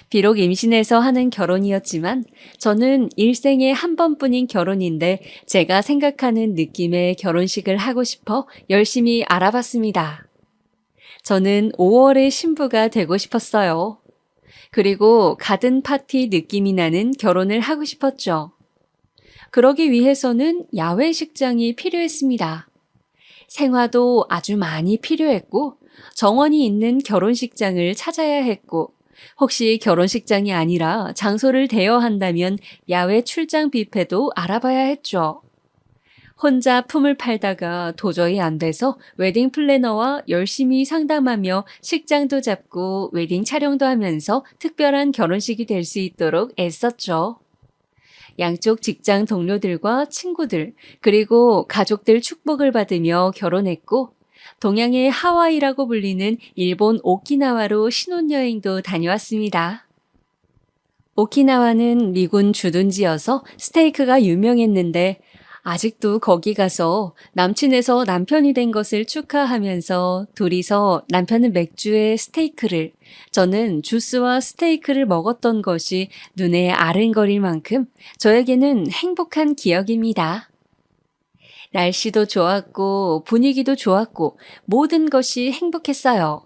비록 임신해서 하는 결혼이었지만 저는 일생에 한 번뿐인 결혼인데 제가 생각하는 느낌의 결혼식을 하고 싶어 열심히 알아봤습니다. 저는 5월의 신부가 되고 싶었어요. 그리고 가든 파티 느낌이 나는 결혼을 하고 싶었죠. 그러기 위해서는 야외 식장이 필요했습니다. 생화도 아주 많이 필요했고 정원이 있는 결혼식장을 찾아야 했고 혹시 결혼식장이 아니라 장소를 대여한다면 야외 출장 뷔페도 알아봐야 했죠. 혼자 품을 팔다가 도저히 안 돼서 웨딩 플래너와 열심히 상담하며 식장도 잡고 웨딩 촬영도 하면서 특별한 결혼식이 될 수 있도록 애썼죠. 양쪽 직장 동료들과 친구들, 그리고 가족들 축복을 받으며 결혼했고, 동양의 하와이라고 불리는 일본 오키나와로 신혼여행도 다녀왔습니다. 오키나와는 미군 주둔지여서 스테이크가 유명했는데, 아직도 거기 가서 남친에서 남편이 된 것을 축하하면서 둘이서 남편은 맥주에 스테이크를, 저는 주스와 스테이크를 먹었던 것이 눈에 아른거릴 만큼 저에게는 행복한 기억입니다. 날씨도 좋았고 분위기도 좋았고 모든 것이 행복했어요.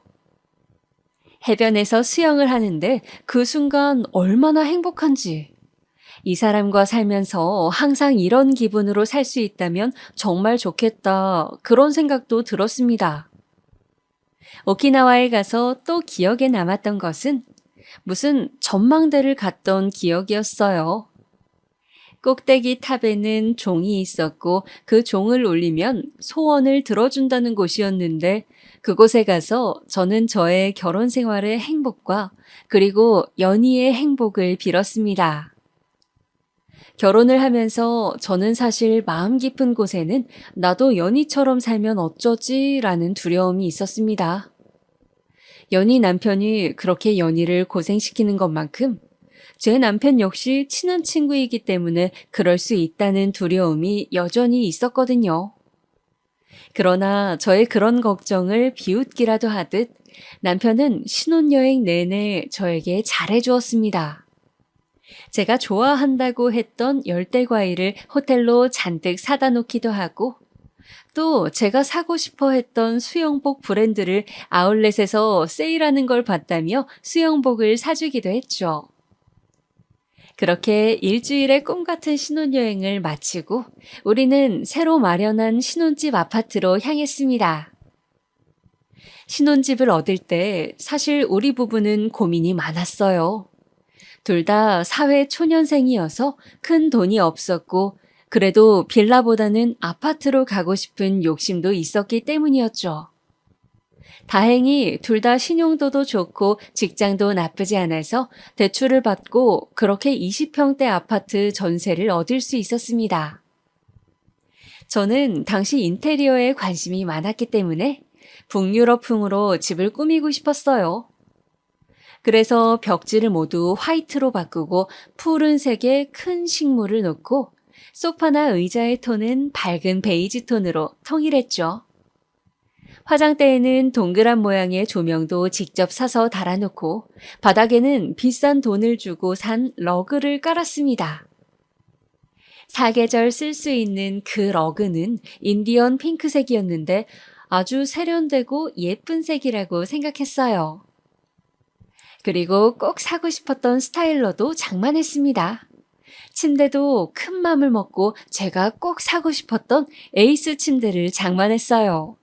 해변에서 수영을 하는데 그 순간 얼마나 행복한지. 이 사람과 살면서 항상 이런 기분으로 살 수 있다면 정말 좋겠다. 그런 생각도 들었습니다. 오키나와에 가서 또 기억에 남았던 것은 무슨 전망대를 갔던 기억이었어요. 꼭대기 탑에는 종이 있었고 그 종을 울리면 소원을 들어준다는 곳이었는데 그곳에 가서 저는 저의 결혼 생활의 행복과 그리고 연희의 행복을 빌었습니다. 결혼을 하면서 저는 사실 마음 깊은 곳에는 나도 연희처럼 살면 어쩌지? 라는 두려움이 있었습니다. 연희 남편이 그렇게 연희를 고생시키는 것만큼 제 남편 역시 친한 친구이기 때문에 그럴 수 있다는 두려움이 여전히 있었거든요. 그러나 저의 그런 걱정을 비웃기라도 하듯 남편은 신혼여행 내내 저에게 잘해주었습니다. 제가 좋아한다고 했던 열대과일을 호텔로 잔뜩 사다 놓기도 하고 또 제가 사고 싶어 했던 수영복 브랜드를 아울렛에서 세일하는 걸 봤다며 수영복을 사주기도 했죠. 그렇게 일주일의 꿈 같은 신혼여행을 마치고 우리는 새로 마련한 신혼집 아파트로 향했습니다. 신혼집을 얻을 때 사실 우리 부부는 고민이 많았어요. 둘 다 사회 초년생이어서 큰 돈이 없었고 그래도 빌라보다는 아파트로 가고 싶은 욕심도 있었기 때문이었죠. 다행히 둘 다 신용도도 좋고 직장도 나쁘지 않아서 대출을 받고 그렇게 20평대 아파트 전세를 얻을 수 있었습니다. 저는 당시 인테리어에 관심이 많았기 때문에 북유럽풍으로 집을 꾸미고 싶었어요. 그래서 벽지를 모두 화이트로 바꾸고 푸른색의 큰 식물을 놓고 소파나 의자의 톤은 밝은 베이지 톤으로 통일했죠. 화장대에는 동그란 모양의 조명도 직접 사서 달아놓고 바닥에는 비싼 돈을 주고 산 러그를 깔았습니다. 사계절 쓸 수 있는 그 러그는 인디언 핑크색이었는데 아주 세련되고 예쁜 색이라고 생각했어요. 그리고 꼭 사고 싶었던 스타일러도 장만했습니다. 침대도 큰 맘을 먹고 제가 꼭 사고 싶었던 에이스 침대를 장만했어요.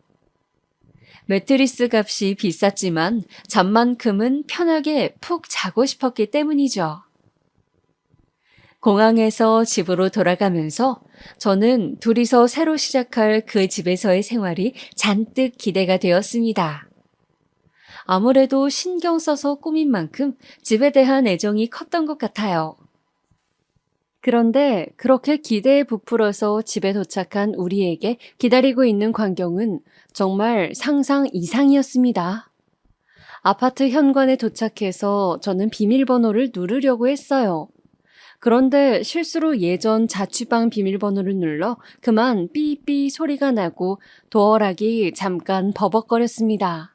매트리스 값이 비쌌지만 잠만큼은 편하게 푹 자고 싶었기 때문이죠. 공항에서 집으로 돌아가면서 저는 둘이서 새로 시작할 그 집에서의 생활이 잔뜩 기대가 되었습니다. 아무래도 신경 써서 꾸민 만큼 집에 대한 애정이 컸던 것 같아요. 그런데 그렇게 기대에 부풀어서 집에 도착한 우리에게 기다리고 있는 광경은 정말 상상 이상이었습니다. 아파트 현관에 도착해서 저는 비밀번호를 누르려고 했어요. 그런데 실수로 예전 자취방 비밀번호를 눌러 그만 삐삐 소리가 나고 도어락이 잠깐 버벅거렸습니다.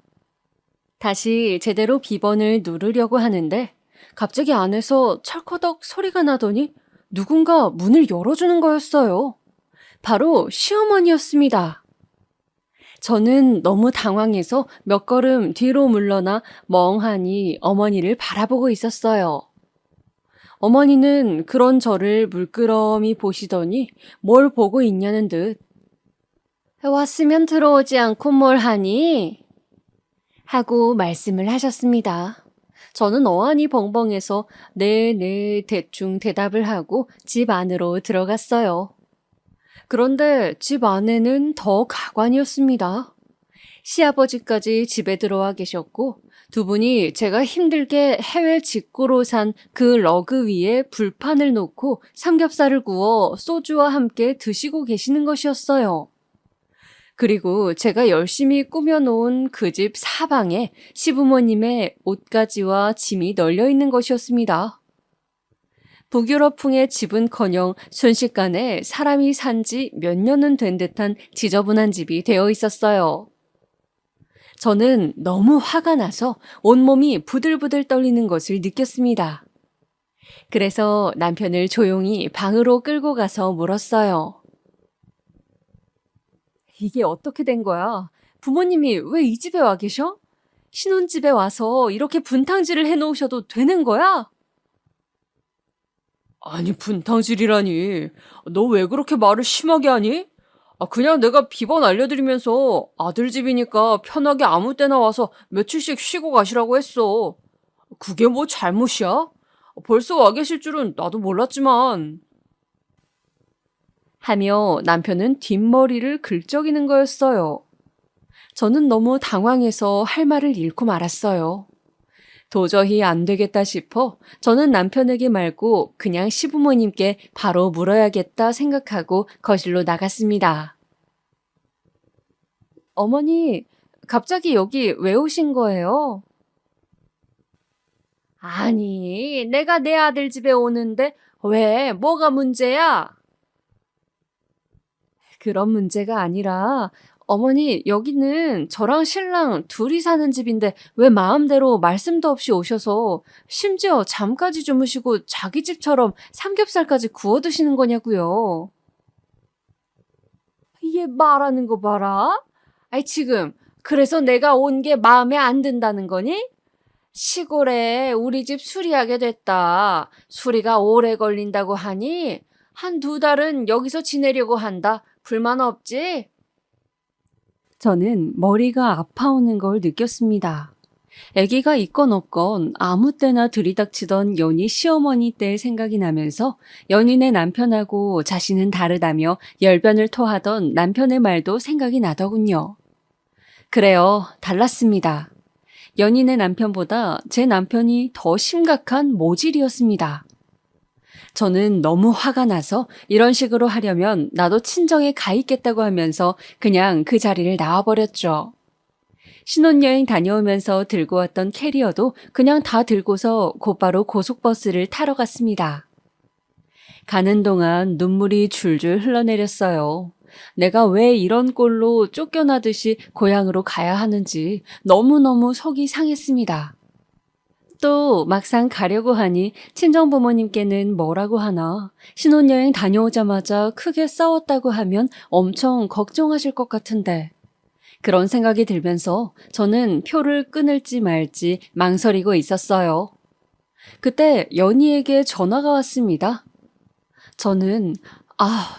다시 제대로 비번을 누르려고 하는데 갑자기 안에서 철커덕 소리가 나더니 누군가 문을 열어주는 거였어요. 바로 시어머니였습니다. 저는 너무 당황해서 몇 걸음 뒤로 물러나 멍하니 어머니를 바라보고 있었어요. 어머니는 그런 저를 물끄러미 보시더니 뭘 보고 있냐는 듯 왔으면 들어오지 않고 뭘 하니? 하고 말씀을 하셨습니다. 저는 어안이 벙벙해서 네, 대충 대답을 하고 집 안으로 들어갔어요. 그런데 집 안에는 더 가관이었습니다. 시아버지까지 집에 들어와 계셨고 두 분이 제가 힘들게 해외 직구로 산 그 러그 위에 불판을 놓고 삼겹살을 구워 소주와 함께 드시고 계시는 것이었어요. 그리고 제가 열심히 꾸며놓은 그 집 사방에 시부모님의 옷가지와 짐이 널려 있는 것이었습니다. 북유럽풍의 집은커녕 순식간에 사람이 산 지 몇 년은 된 듯한 지저분한 집이 되어 있었어요. 저는 너무 화가 나서 온몸이 부들부들 떨리는 것을 느꼈습니다. 그래서 남편을 조용히 방으로 끌고 가서 물었어요. 이게 어떻게 된 거야? 부모님이 왜 이 집에 와 계셔? 신혼집에 와서 이렇게 분탕질을 해놓으셔도 되는 거야? 아니, 분탕질이라니. 너 왜 그렇게 말을 심하게 하니? 그냥 내가 비번 알려드리면서 아들 집이니까 편하게 아무 때나 와서 며칠씩 쉬고 가시라고 했어. 그게 뭐 잘못이야? 벌써 와 계실 줄은 나도 몰랐지만. 하며 남편은 뒷머리를 긁적이는 거였어요. 저는 너무 당황해서 할 말을 잃고 말았어요. 도저히 안 되겠다 싶어 저는 남편에게 말고 그냥 시부모님께 바로 물어야겠다 생각하고 거실로 나갔습니다. 어머니, 갑자기 여기 왜 오신 거예요? 아니, 내가 내 아들 집에 오는데 왜? 뭐가 문제야? 그런 문제가 아니라 어머니, 여기는 저랑 신랑 둘이 사는 집인데 왜 마음대로 말씀도 없이 오셔서 심지어 잠까지 주무시고 자기 집처럼 삼겹살까지 구워 드시는 거냐고요. 얘 말하는 거 봐라. 아이 지금 그래서 내가 온 게 마음에 안 든다는 거니? 시골에 우리 집 수리하게 됐다. 수리가 오래 걸린다고 하니 한 2달은 여기서 지내려고 한다. 불만 없지? 저는 머리가 아파오는 걸 느꼈습니다. 아기가 있건 없건 아무 때나 들이닥치던 연희 시어머니 때의 생각이 나면서 연희네 남편하고 자신은 다르다며 열변을 토하던 남편의 말도 생각이 나더군요. 그래요, 달랐습니다. 연희네 남편보다 제 남편이 더 심각한 모질이었습니다. 저는 너무 화가 나서 이런 식으로 하려면 나도 친정에 가 있겠다고 하면서 그냥 그 자리를 나와버렸죠. 신혼여행 다녀오면서 들고 왔던 캐리어도 그냥 다 들고서 곧바로 고속버스를 타러 갔습니다. 가는 동안 눈물이 줄줄 흘러내렸어요. 내가 왜 이런 꼴로 쫓겨나듯이 고향으로 가야 하는지 너무너무 속이 상했습니다. 또 막상 가려고 하니 친정부모님께는 뭐라고 하나, 신혼여행 다녀오자마자 크게 싸웠다고 하면 엄청 걱정하실 것 같은데, 그런 생각이 들면서 저는 표를 끊을지 말지 망설이고 있었어요. 그때 연희에게 전화가 왔습니다. 저는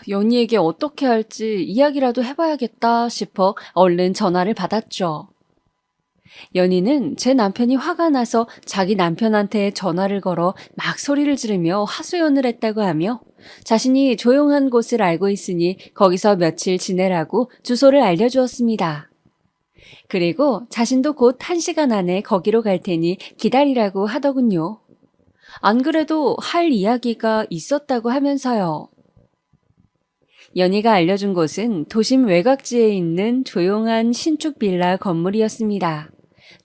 연희에게 어떻게 할지 이야기라도 해봐야겠다 싶어 얼른 전화를 받았죠. 연희는 제 남편이 화가 나서 자기 남편한테 전화를 걸어 막 소리를 지르며 하소연을 했다고 하며 자신이 조용한 곳을 알고 있으니 거기서 며칠 지내라고 주소를 알려주었습니다. 그리고 자신도 곧 1시간 안에 거기로 갈 테니 기다리라고 하더군요. 안 그래도 할 이야기가 있었다고 하면서요. 연희가 알려준 곳은 도심 외곽지에 있는 조용한 신축 빌라 건물이었습니다.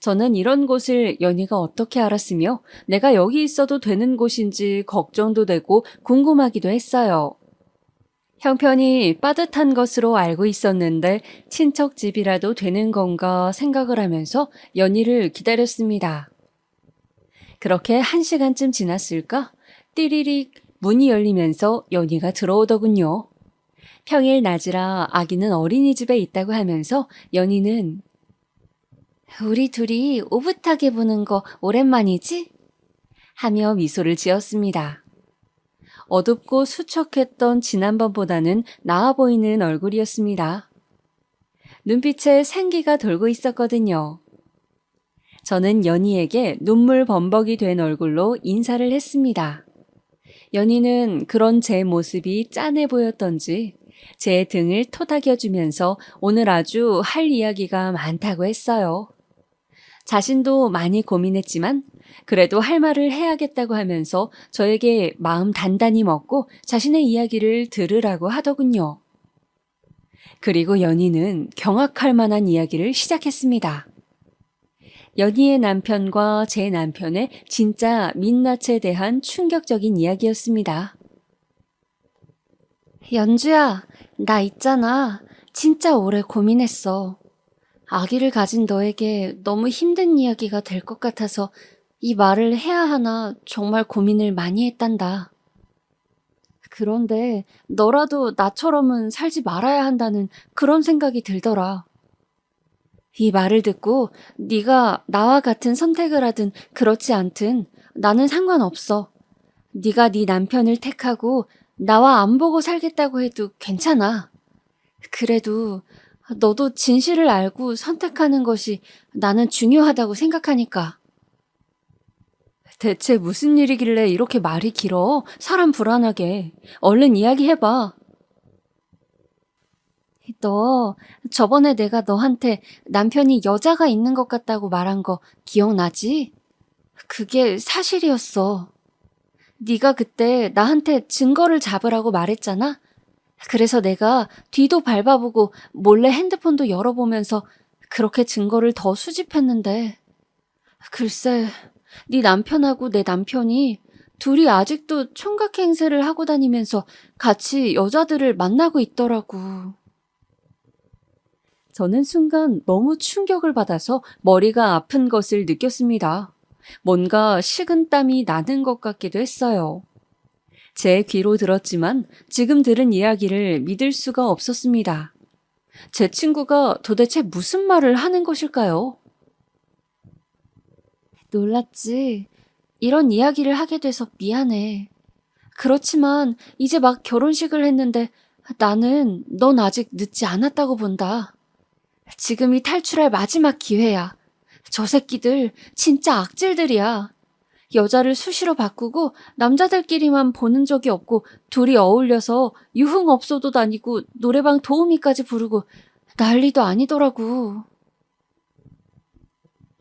저는 이런 곳을 연희가 어떻게 알았으며 내가 여기 있어도 되는 곳인지 걱정도 되고 궁금하기도 했어요. 형편이 빠듯한 것으로 알고 있었는데 친척 집이라도 되는 건가 생각을 하면서 연희를 기다렸습니다. 그렇게 1시간쯤 지났을까? 띠리릭 문이 열리면서 연희가 들어오더군요. 평일 낮이라 아기는 어린이집에 있다고 하면서 연희는 우리 둘이 오붓하게 보는 거 오랜만이지? 하며 미소를 지었습니다. 어둡고 수척했던 지난번보다는 나아 보이는 얼굴이었습니다. 눈빛에 생기가 돌고 있었거든요. 저는 연희에게 눈물 범벅이 된 얼굴로 인사를 했습니다. 연희는 그런 제 모습이 짠해 보였던지 제 등을 토닥여주면서 오늘 아주 할 이야기가 많다고 했어요. 자신도 많이 고민했지만 그래도 할 말을 해야겠다고 하면서 저에게 마음 단단히 먹고 자신의 이야기를 들으라고 하더군요. 그리고 연희는 경악할 만한 이야기를 시작했습니다. 연희의 남편과 제 남편의 진짜 민낯에 대한 충격적인 이야기였습니다. 연주야, 나 있잖아. 진짜 오래 고민했어. 아기를 가진 너에게 너무 힘든 이야기가 될 것 같아서 이 말을 해야 하나 정말 고민을 많이 했단다. 그런데 너라도 나처럼은 살지 말아야 한다는 그런 생각이 들더라. 이 말을 듣고 네가 나와 같은 선택을 하든 그렇지 않든 나는 상관없어. 네가 네 남편을 택하고 나와 안 보고 살겠다고 해도 괜찮아. 그래도 너도 진실을 알고 선택하는 것이 나는 중요하다고 생각하니까. 대체 무슨 일이길래 이렇게 말이 길어? 사람 불안하게. 얼른 이야기해봐. 너 저번에 내가 너한테 남편이 여자가 있는 것 같다고 말한 거 기억나지? 그게 사실이었어. 네가 그때 나한테 증거를 잡으라고 말했잖아? 그래서 내가 뒤도 밟아보고 몰래 핸드폰도 열어보면서 그렇게 증거를 더 수집했는데 글쎄, 네 남편하고 내 남편이 둘이 아직도 총각 행세를 하고 다니면서 같이 여자들을 만나고 있더라고. 저는 순간 너무 충격을 받아서 머리가 아픈 것을 느꼈습니다. 뭔가 식은땀이 나는 것 같기도 했어요. 제 귀로 들었지만 지금 들은 이야기를 믿을 수가 없었습니다. 제 친구가 도대체 무슨 말을 하는 것일까요? 놀랐지. 이런 이야기를 하게 돼서 미안해. 그렇지만 이제 막 결혼식을 했는데 나는 넌 아직 늦지 않았다고 본다. 지금이 탈출할 마지막 기회야. 저 새끼들 진짜 악질들이야. 여자를 수시로 바꾸고 남자들끼리만 보는 적이 없고 둘이 어울려서 유흥업소도 다니고 노래방 도우미까지 부르고 난리도 아니더라고.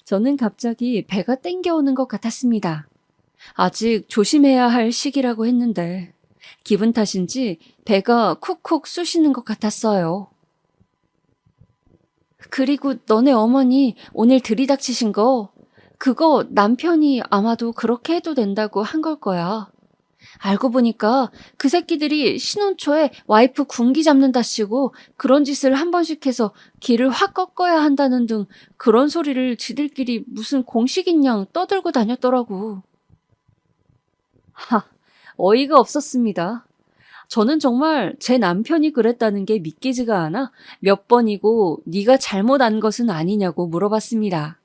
저는 갑자기 배가 땡겨오는 것 같았습니다. 아직 조심해야 할 시기라고 했는데 기분 탓인지 배가 쿡쿡 쑤시는 것 같았어요. 그리고 너네 어머니 오늘 들이닥치신 거 그거 남편이 아마도 그렇게 해도 된다고 한 걸 거야. 알고 보니까 그 새끼들이 신혼 초에 와이프 군기 잡는다시고 그런 짓을 한 번씩 해서 길을 확 꺾어야 한다는 등 그런 소리를 지들끼리 무슨 공식인 양 떠들고 다녔더라고. 어이가 없었습니다. 저는 정말 제 남편이 그랬다는 게 믿기지가 않아 몇 번이고 네가 잘못 안 것은 아니냐고 물어봤습니다.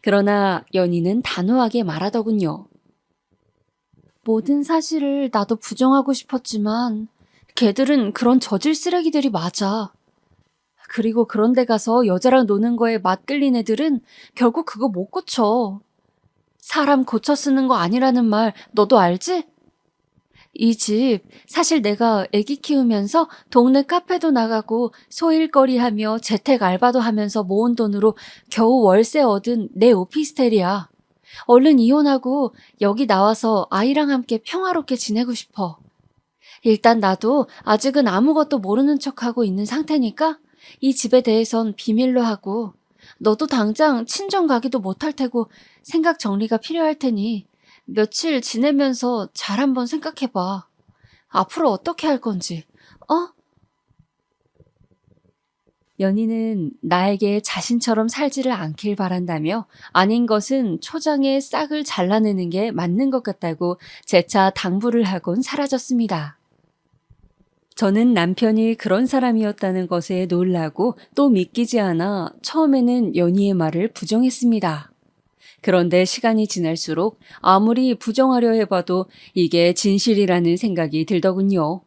그러나 연희는 단호하게 말하더군요. 모든 사실을 나도 부정하고 싶었지만 걔들은 그런 저질 쓰레기들이 맞아. 그리고 그런 데 가서 여자랑 노는 거에 맛 끌린 애들은 결국 그거 못 고쳐. 사람 고쳐 쓰는 거 아니라는 말 너도 알지? 이 집 사실 내가 애기 키우면서 동네 카페도 나가고 소일거리 하며 재택 알바도 하면서 모은 돈으로 겨우 월세 얻은 내 오피스텔이야. 얼른 이혼하고 여기 나와서 아이랑 함께 평화롭게 지내고 싶어. 일단 나도 아직은 아무것도 모르는 척하고 있는 상태니까 이 집에 대해선 비밀로 하고 너도 당장 친정 가기도 못할 테고 생각 정리가 필요할 테니 며칠 지내면서 잘 한번 생각해봐. 앞으로 어떻게 할 건지, 어? 연희는 나에게 자신처럼 살지를 않길 바란다며 아닌 것은 초장에 싹을 잘라내는 게 맞는 것 같다고 재차 당부를 하곤 사라졌습니다. 저는 남편이 그런 사람이었다는 것에 놀라고 또 믿기지 않아 처음에는 연희의 말을 부정했습니다. 그런데 시간이 지날수록 아무리 부정하려 해봐도 이게 진실이라는 생각이 들더군요.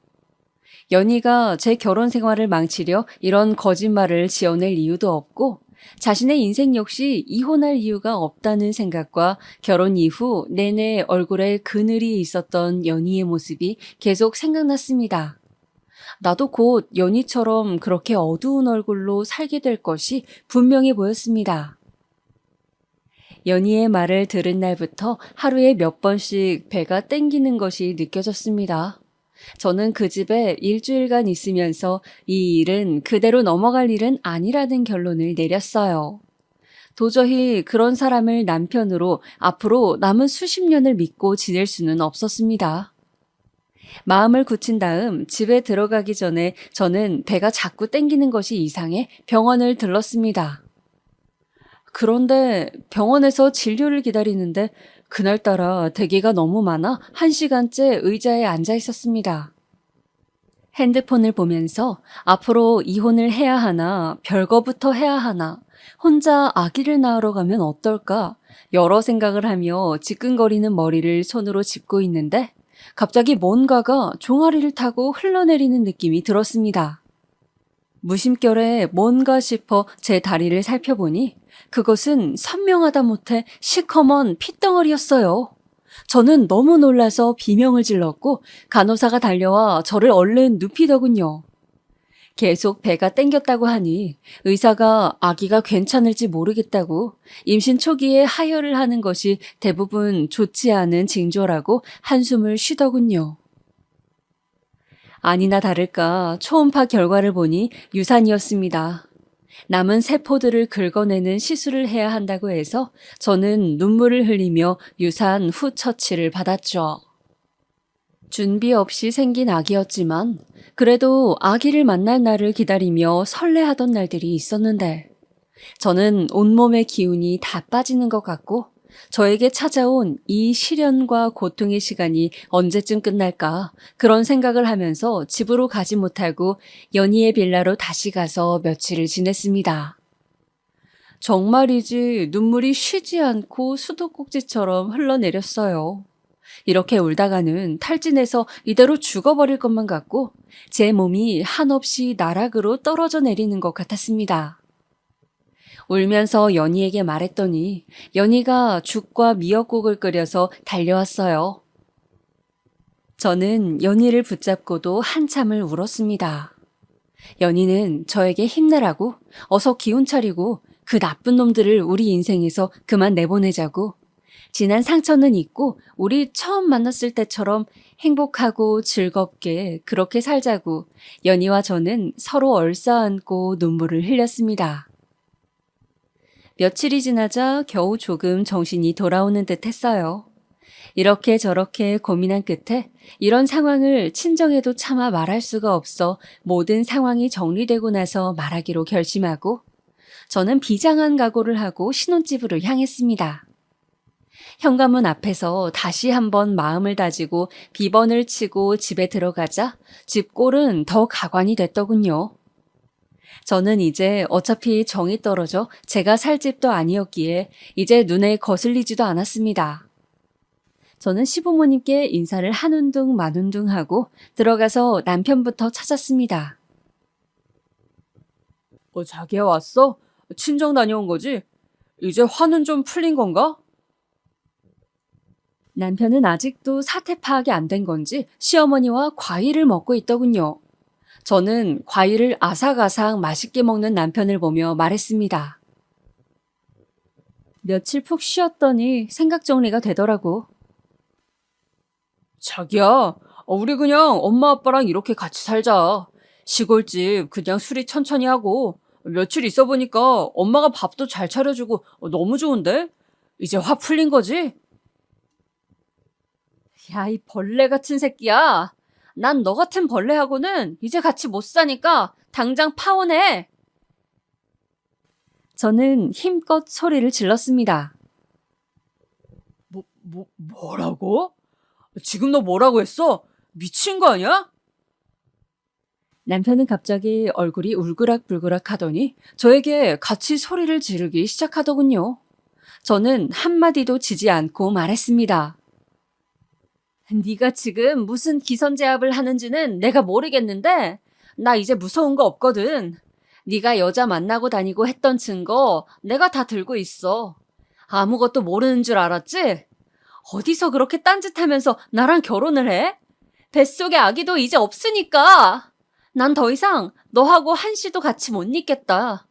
연희가 제 결혼 생활을 망치려 이런 거짓말을 지어낼 이유도 없고 자신의 인생 역시 이혼할 이유가 없다는 생각과 결혼 이후 내내 얼굴에 그늘이 있었던 연희의 모습이 계속 생각났습니다. 나도 곧 연희처럼 그렇게 어두운 얼굴로 살게 될 것이 분명해 보였습니다. 연희의 말을 들은 날부터 하루에 몇 번씩 배가 땡기는 것이 느껴졌습니다. 저는 그 집에 일주일간 있으면서 이 일은 그대로 넘어갈 일은 아니라는 결론을 내렸어요. 도저히 그런 사람을 남편으로 앞으로 남은 수십 년을 믿고 지낼 수는 없었습니다. 마음을 굳힌 다음 집에 들어가기 전에 저는 배가 자꾸 땡기는 것이 이상해 병원을 들렀습니다. 그런데 병원에서 진료를 기다리는데 그날따라 대기가 너무 많아 1시간째 의자에 앉아 있었습니다. 핸드폰을 보면서 앞으로 이혼을 해야 하나, 별거부터 해야 하나, 혼자 아기를 낳으러 가면 어떨까 여러 생각을 하며 지끈거리는 머리를 손으로 짚고 있는데 갑자기 뭔가가 종아리를 타고 흘러내리는 느낌이 들었습니다. 무심결에 뭔가 싶어 제 다리를 살펴보니 그것은 선명하다 못해 시커먼 핏덩어리였어요. 저는 너무 놀라서 비명을 질렀고 간호사가 달려와 저를 얼른 눕히더군요. 계속 배가 땡겼다고 하니 의사가 아기가 괜찮을지 모르겠다고 임신 초기에 하혈을 하는 것이 대부분 좋지 않은 징조라고 한숨을 쉬더군요. 아니나 다를까 초음파 결과를 보니 유산이었습니다. 남은 세포들을 긁어내는 시술을 해야 한다고 해서 저는 눈물을 흘리며 유산 후 처치를 받았죠. 준비 없이 생긴 아기였지만 그래도 아기를 만날 날을 기다리며 설레하던 날들이 있었는데 저는 온몸의 기운이 다 빠지는 것 같고 저에게 찾아온 이 시련과 고통의 시간이 언제쯤 끝날까 그런 생각을 하면서 집으로 가지 못하고 연희의 빌라로 다시 가서 며칠을 지냈습니다. 정말이지 눈물이 쉬지 않고 수도꼭지처럼 흘러내렸어요. 이렇게 울다가는 탈진해서 이대로 죽어버릴 것만 같고 제 몸이 한없이 나락으로 떨어져 내리는 것 같았습니다. 울면서 연희에게 말했더니 연희가 죽과 미역국을 끓여서 달려왔어요. 저는 연희를 붙잡고도 한참을 울었습니다. 연희는 저에게 힘내라고 어서 기운 차리고 그 나쁜 놈들을 우리 인생에서 그만 내보내자고 지난 상처는 잊고 우리 처음 만났을 때처럼 행복하고 즐겁게 그렇게 살자고 연희와 저는 서로 얼싸안고 눈물을 흘렸습니다. 며칠이 지나자 겨우 조금 정신이 돌아오는 듯 했어요. 이렇게 저렇게 고민한 끝에 이런 상황을 친정에도 차마 말할 수가 없어 모든 상황이 정리되고 나서 말하기로 결심하고 저는 비장한 각오를 하고 신혼집으로 향했습니다. 현관문 앞에서 다시 한번 마음을 다지고 비번을 치고 집에 들어가자 집 꼴은 더 가관이 됐더군요. 저는 이제 어차피 정이 떨어져 제가 살 집도 아니었기에 이제 눈에 거슬리지도 않았습니다. 저는 시부모님께 인사를 한운둥 만운둥 하고 들어가서 남편부터 찾았습니다. 자기야 왔어? 친정 다녀온 거지? 이제 화는 좀 풀린 건가? 남편은 아직도 사태 파악이 안 된 건지 시어머니와 과일을 먹고 있더군요. 저는 과일을 아삭아삭 맛있게 먹는 남편을 보며 말했습니다. 며칠 푹 쉬었더니 생각 정리가 되더라고. 자기야, 우리 그냥 엄마 아빠랑 이렇게 같이 살자. 시골집 그냥 수리 천천히 하고 며칠 있어 보니까 엄마가 밥도 잘 차려주고 너무 좋은데? 이제 화 풀린 거지? 야, 이 벌레 같은 새끼야. 난 너 같은 벌레하고는 이제 같이 못 사니까 당장 파혼해. 저는 힘껏 소리를 질렀습니다. 뭐라고? 지금 너 뭐라고 했어? 미친 거 아니야? 남편은 갑자기 얼굴이 울그락불그락 하더니 저에게 같이 소리를 지르기 시작하더군요. 저는 한마디도 지지 않고 말했습니다. 네가 지금 무슨 기선제압을 하는지는 내가 모르겠는데 나 이제 무서운 거 없거든. 네가 여자 만나고 다니고 했던 증거 내가 다 들고 있어. 아무것도 모르는 줄 알았지? 어디서 그렇게 딴짓하면서 나랑 결혼을 해? 뱃속에 아기도 이제 없으니까. 난 더 이상 너하고 한시도 같이 못 있겠다.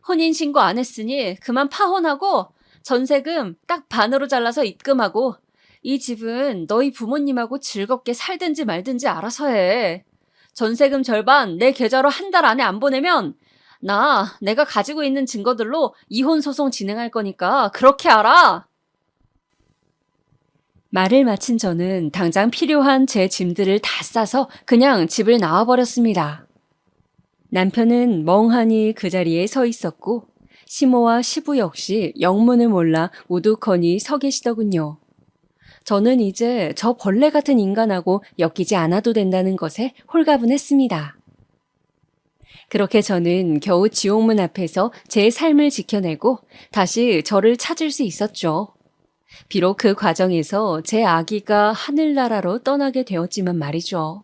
혼인신고 안 했으니 그만 파혼하고 전세금 딱 반으로 잘라서 입금하고 이 집은 너희 부모님하고 즐겁게 살든지 말든지 알아서 해. 전세금 절반 내 계좌로 한 달 안에 안 보내면 내가 가지고 있는 증거들로 이혼 소송 진행할 거니까 그렇게 알아. 말을 마친 저는 당장 필요한 제 짐들을 다 싸서 그냥 집을 나와버렸습니다. 남편은 멍하니 그 자리에 서 있었고 시모와 시부 역시 영문을 몰라 우두커니 서 계시더군요. 저는 이제 저 벌레 같은 인간하고 엮이지 않아도 된다는 것에 홀가분했습니다. 그렇게 저는 겨우 지옥문 앞에서 제 삶을 지켜내고 다시 저를 찾을 수 있었죠. 비록 그 과정에서 제 아기가 하늘나라로 떠나게 되었지만 말이죠.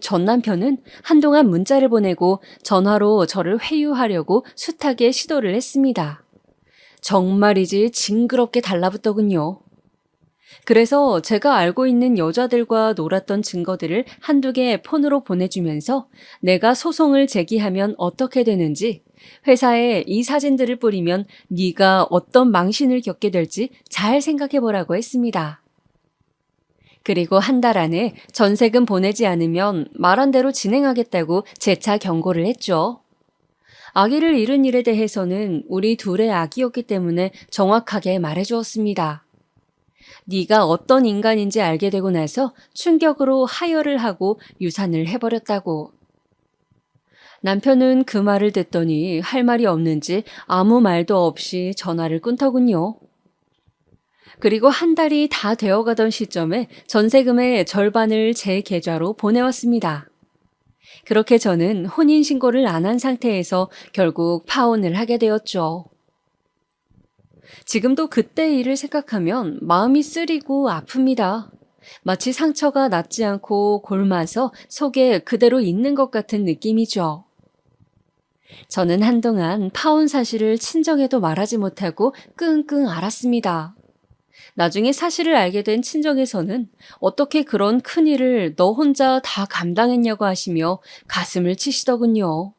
전 남편은 한동안 문자를 보내고 전화로 저를 회유하려고 숱하게 시도를 했습니다. 정말이지 징그럽게 달라붙더군요. 그래서 제가 알고 있는 여자들과 놀았던 증거들을 한두 개 폰으로 보내주면서 내가 소송을 제기하면 어떻게 되는지, 회사에 이 사진들을 뿌리면 네가 어떤 망신을 겪게 될지 잘 생각해보라고 했습니다. 그리고 한 달 안에 전세금 보내지 않으면 말한 대로 진행하겠다고 재차 경고를 했죠. 아기를 잃은 일에 대해서는 우리 둘의 아기였기 때문에 정확하게 말해주었습니다. 네가 어떤 인간인지 알게 되고 나서 충격으로 하혈을 하고 유산을 해버렸다고. 남편은 그 말을 듣더니 할 말이 없는지 아무 말도 없이 전화를 끊더군요. 그리고 한 달이 다 되어가던 시점에 전세금의 절반을 제 계좌로 보내왔습니다. 그렇게 저는 혼인신고를 안 한 상태에서 결국 파혼을 하게 되었죠. 지금도 그때 일을 생각하면 마음이 쓰리고 아픕니다. 마치 상처가 낫지 않고 골마서 속에 그대로 있는 것 같은 느낌이죠. 저는 한동안 파혼 사실을 친정에도 말하지 못하고 끙끙 앓았습니다. 나중에 사실을 알게 된 친정에서는 어떻게 그런 큰일을 너 혼자 다 감당했냐고 하시며 가슴을 치시더군요.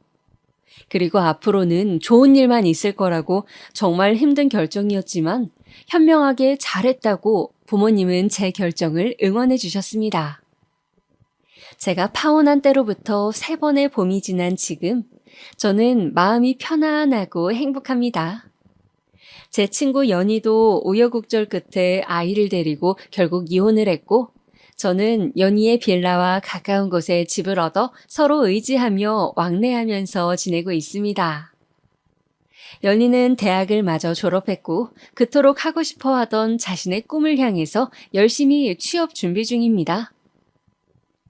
그리고 앞으로는 좋은 일만 있을 거라고 정말 힘든 결정이었지만 현명하게 잘했다고 부모님은 제 결정을 응원해 주셨습니다. 제가 파혼한 때로부터 3번의 봄이 지난 지금 저는 마음이 편안하고 행복합니다. 제 친구 연희도 우여곡절 끝에 아이를 데리고 결국 이혼을 했고 저는 연희의 빌라와 가까운 곳에 집을 얻어 서로 의지하며 왕래하면서 지내고 있습니다. 연희는 대학을 마저 졸업했고 그토록 하고 싶어 하던 자신의 꿈을 향해서 열심히 취업 준비 중입니다.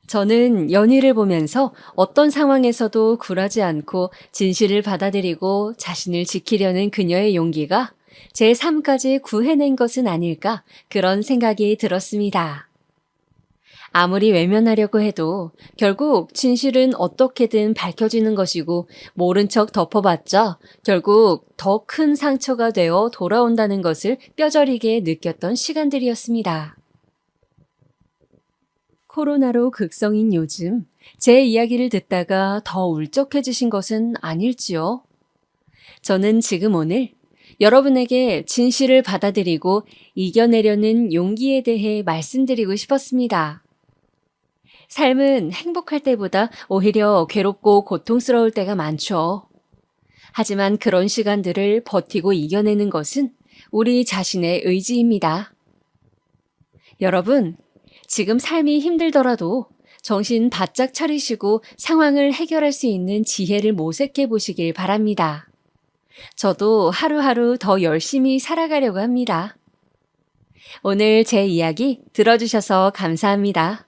저는 연희를 보면서 어떤 상황에서도 굴하지 않고 진실을 받아들이고 자신을 지키려는 그녀의 용기가 제 삶까지 구해낸 것은 아닐까 그런 생각이 들었습니다. 아무리 외면하려고 해도 결국 진실은 어떻게든 밝혀지는 것이고 모른 척 덮어봤자 결국 더 큰 상처가 되어 돌아온다는 것을 뼈저리게 느꼈던 시간들이었습니다. 코로나로 극성인 요즘 제 이야기를 듣다가 더 울적해지신 것은 아닐지요? 저는 지금 오늘 여러분에게 진실을 받아들이고 이겨내려는 용기에 대해 말씀드리고 싶었습니다. 삶은 행복할 때보다 오히려 괴롭고 고통스러울 때가 많죠. 하지만 그런 시간들을 버티고 이겨내는 것은 우리 자신의 의지입니다. 여러분, 지금 삶이 힘들더라도 정신 바짝 차리시고 상황을 해결할 수 있는 지혜를 모색해 보시길 바랍니다. 저도 하루하루 더 열심히 살아가려고 합니다. 오늘 제 이야기 들어주셔서 감사합니다.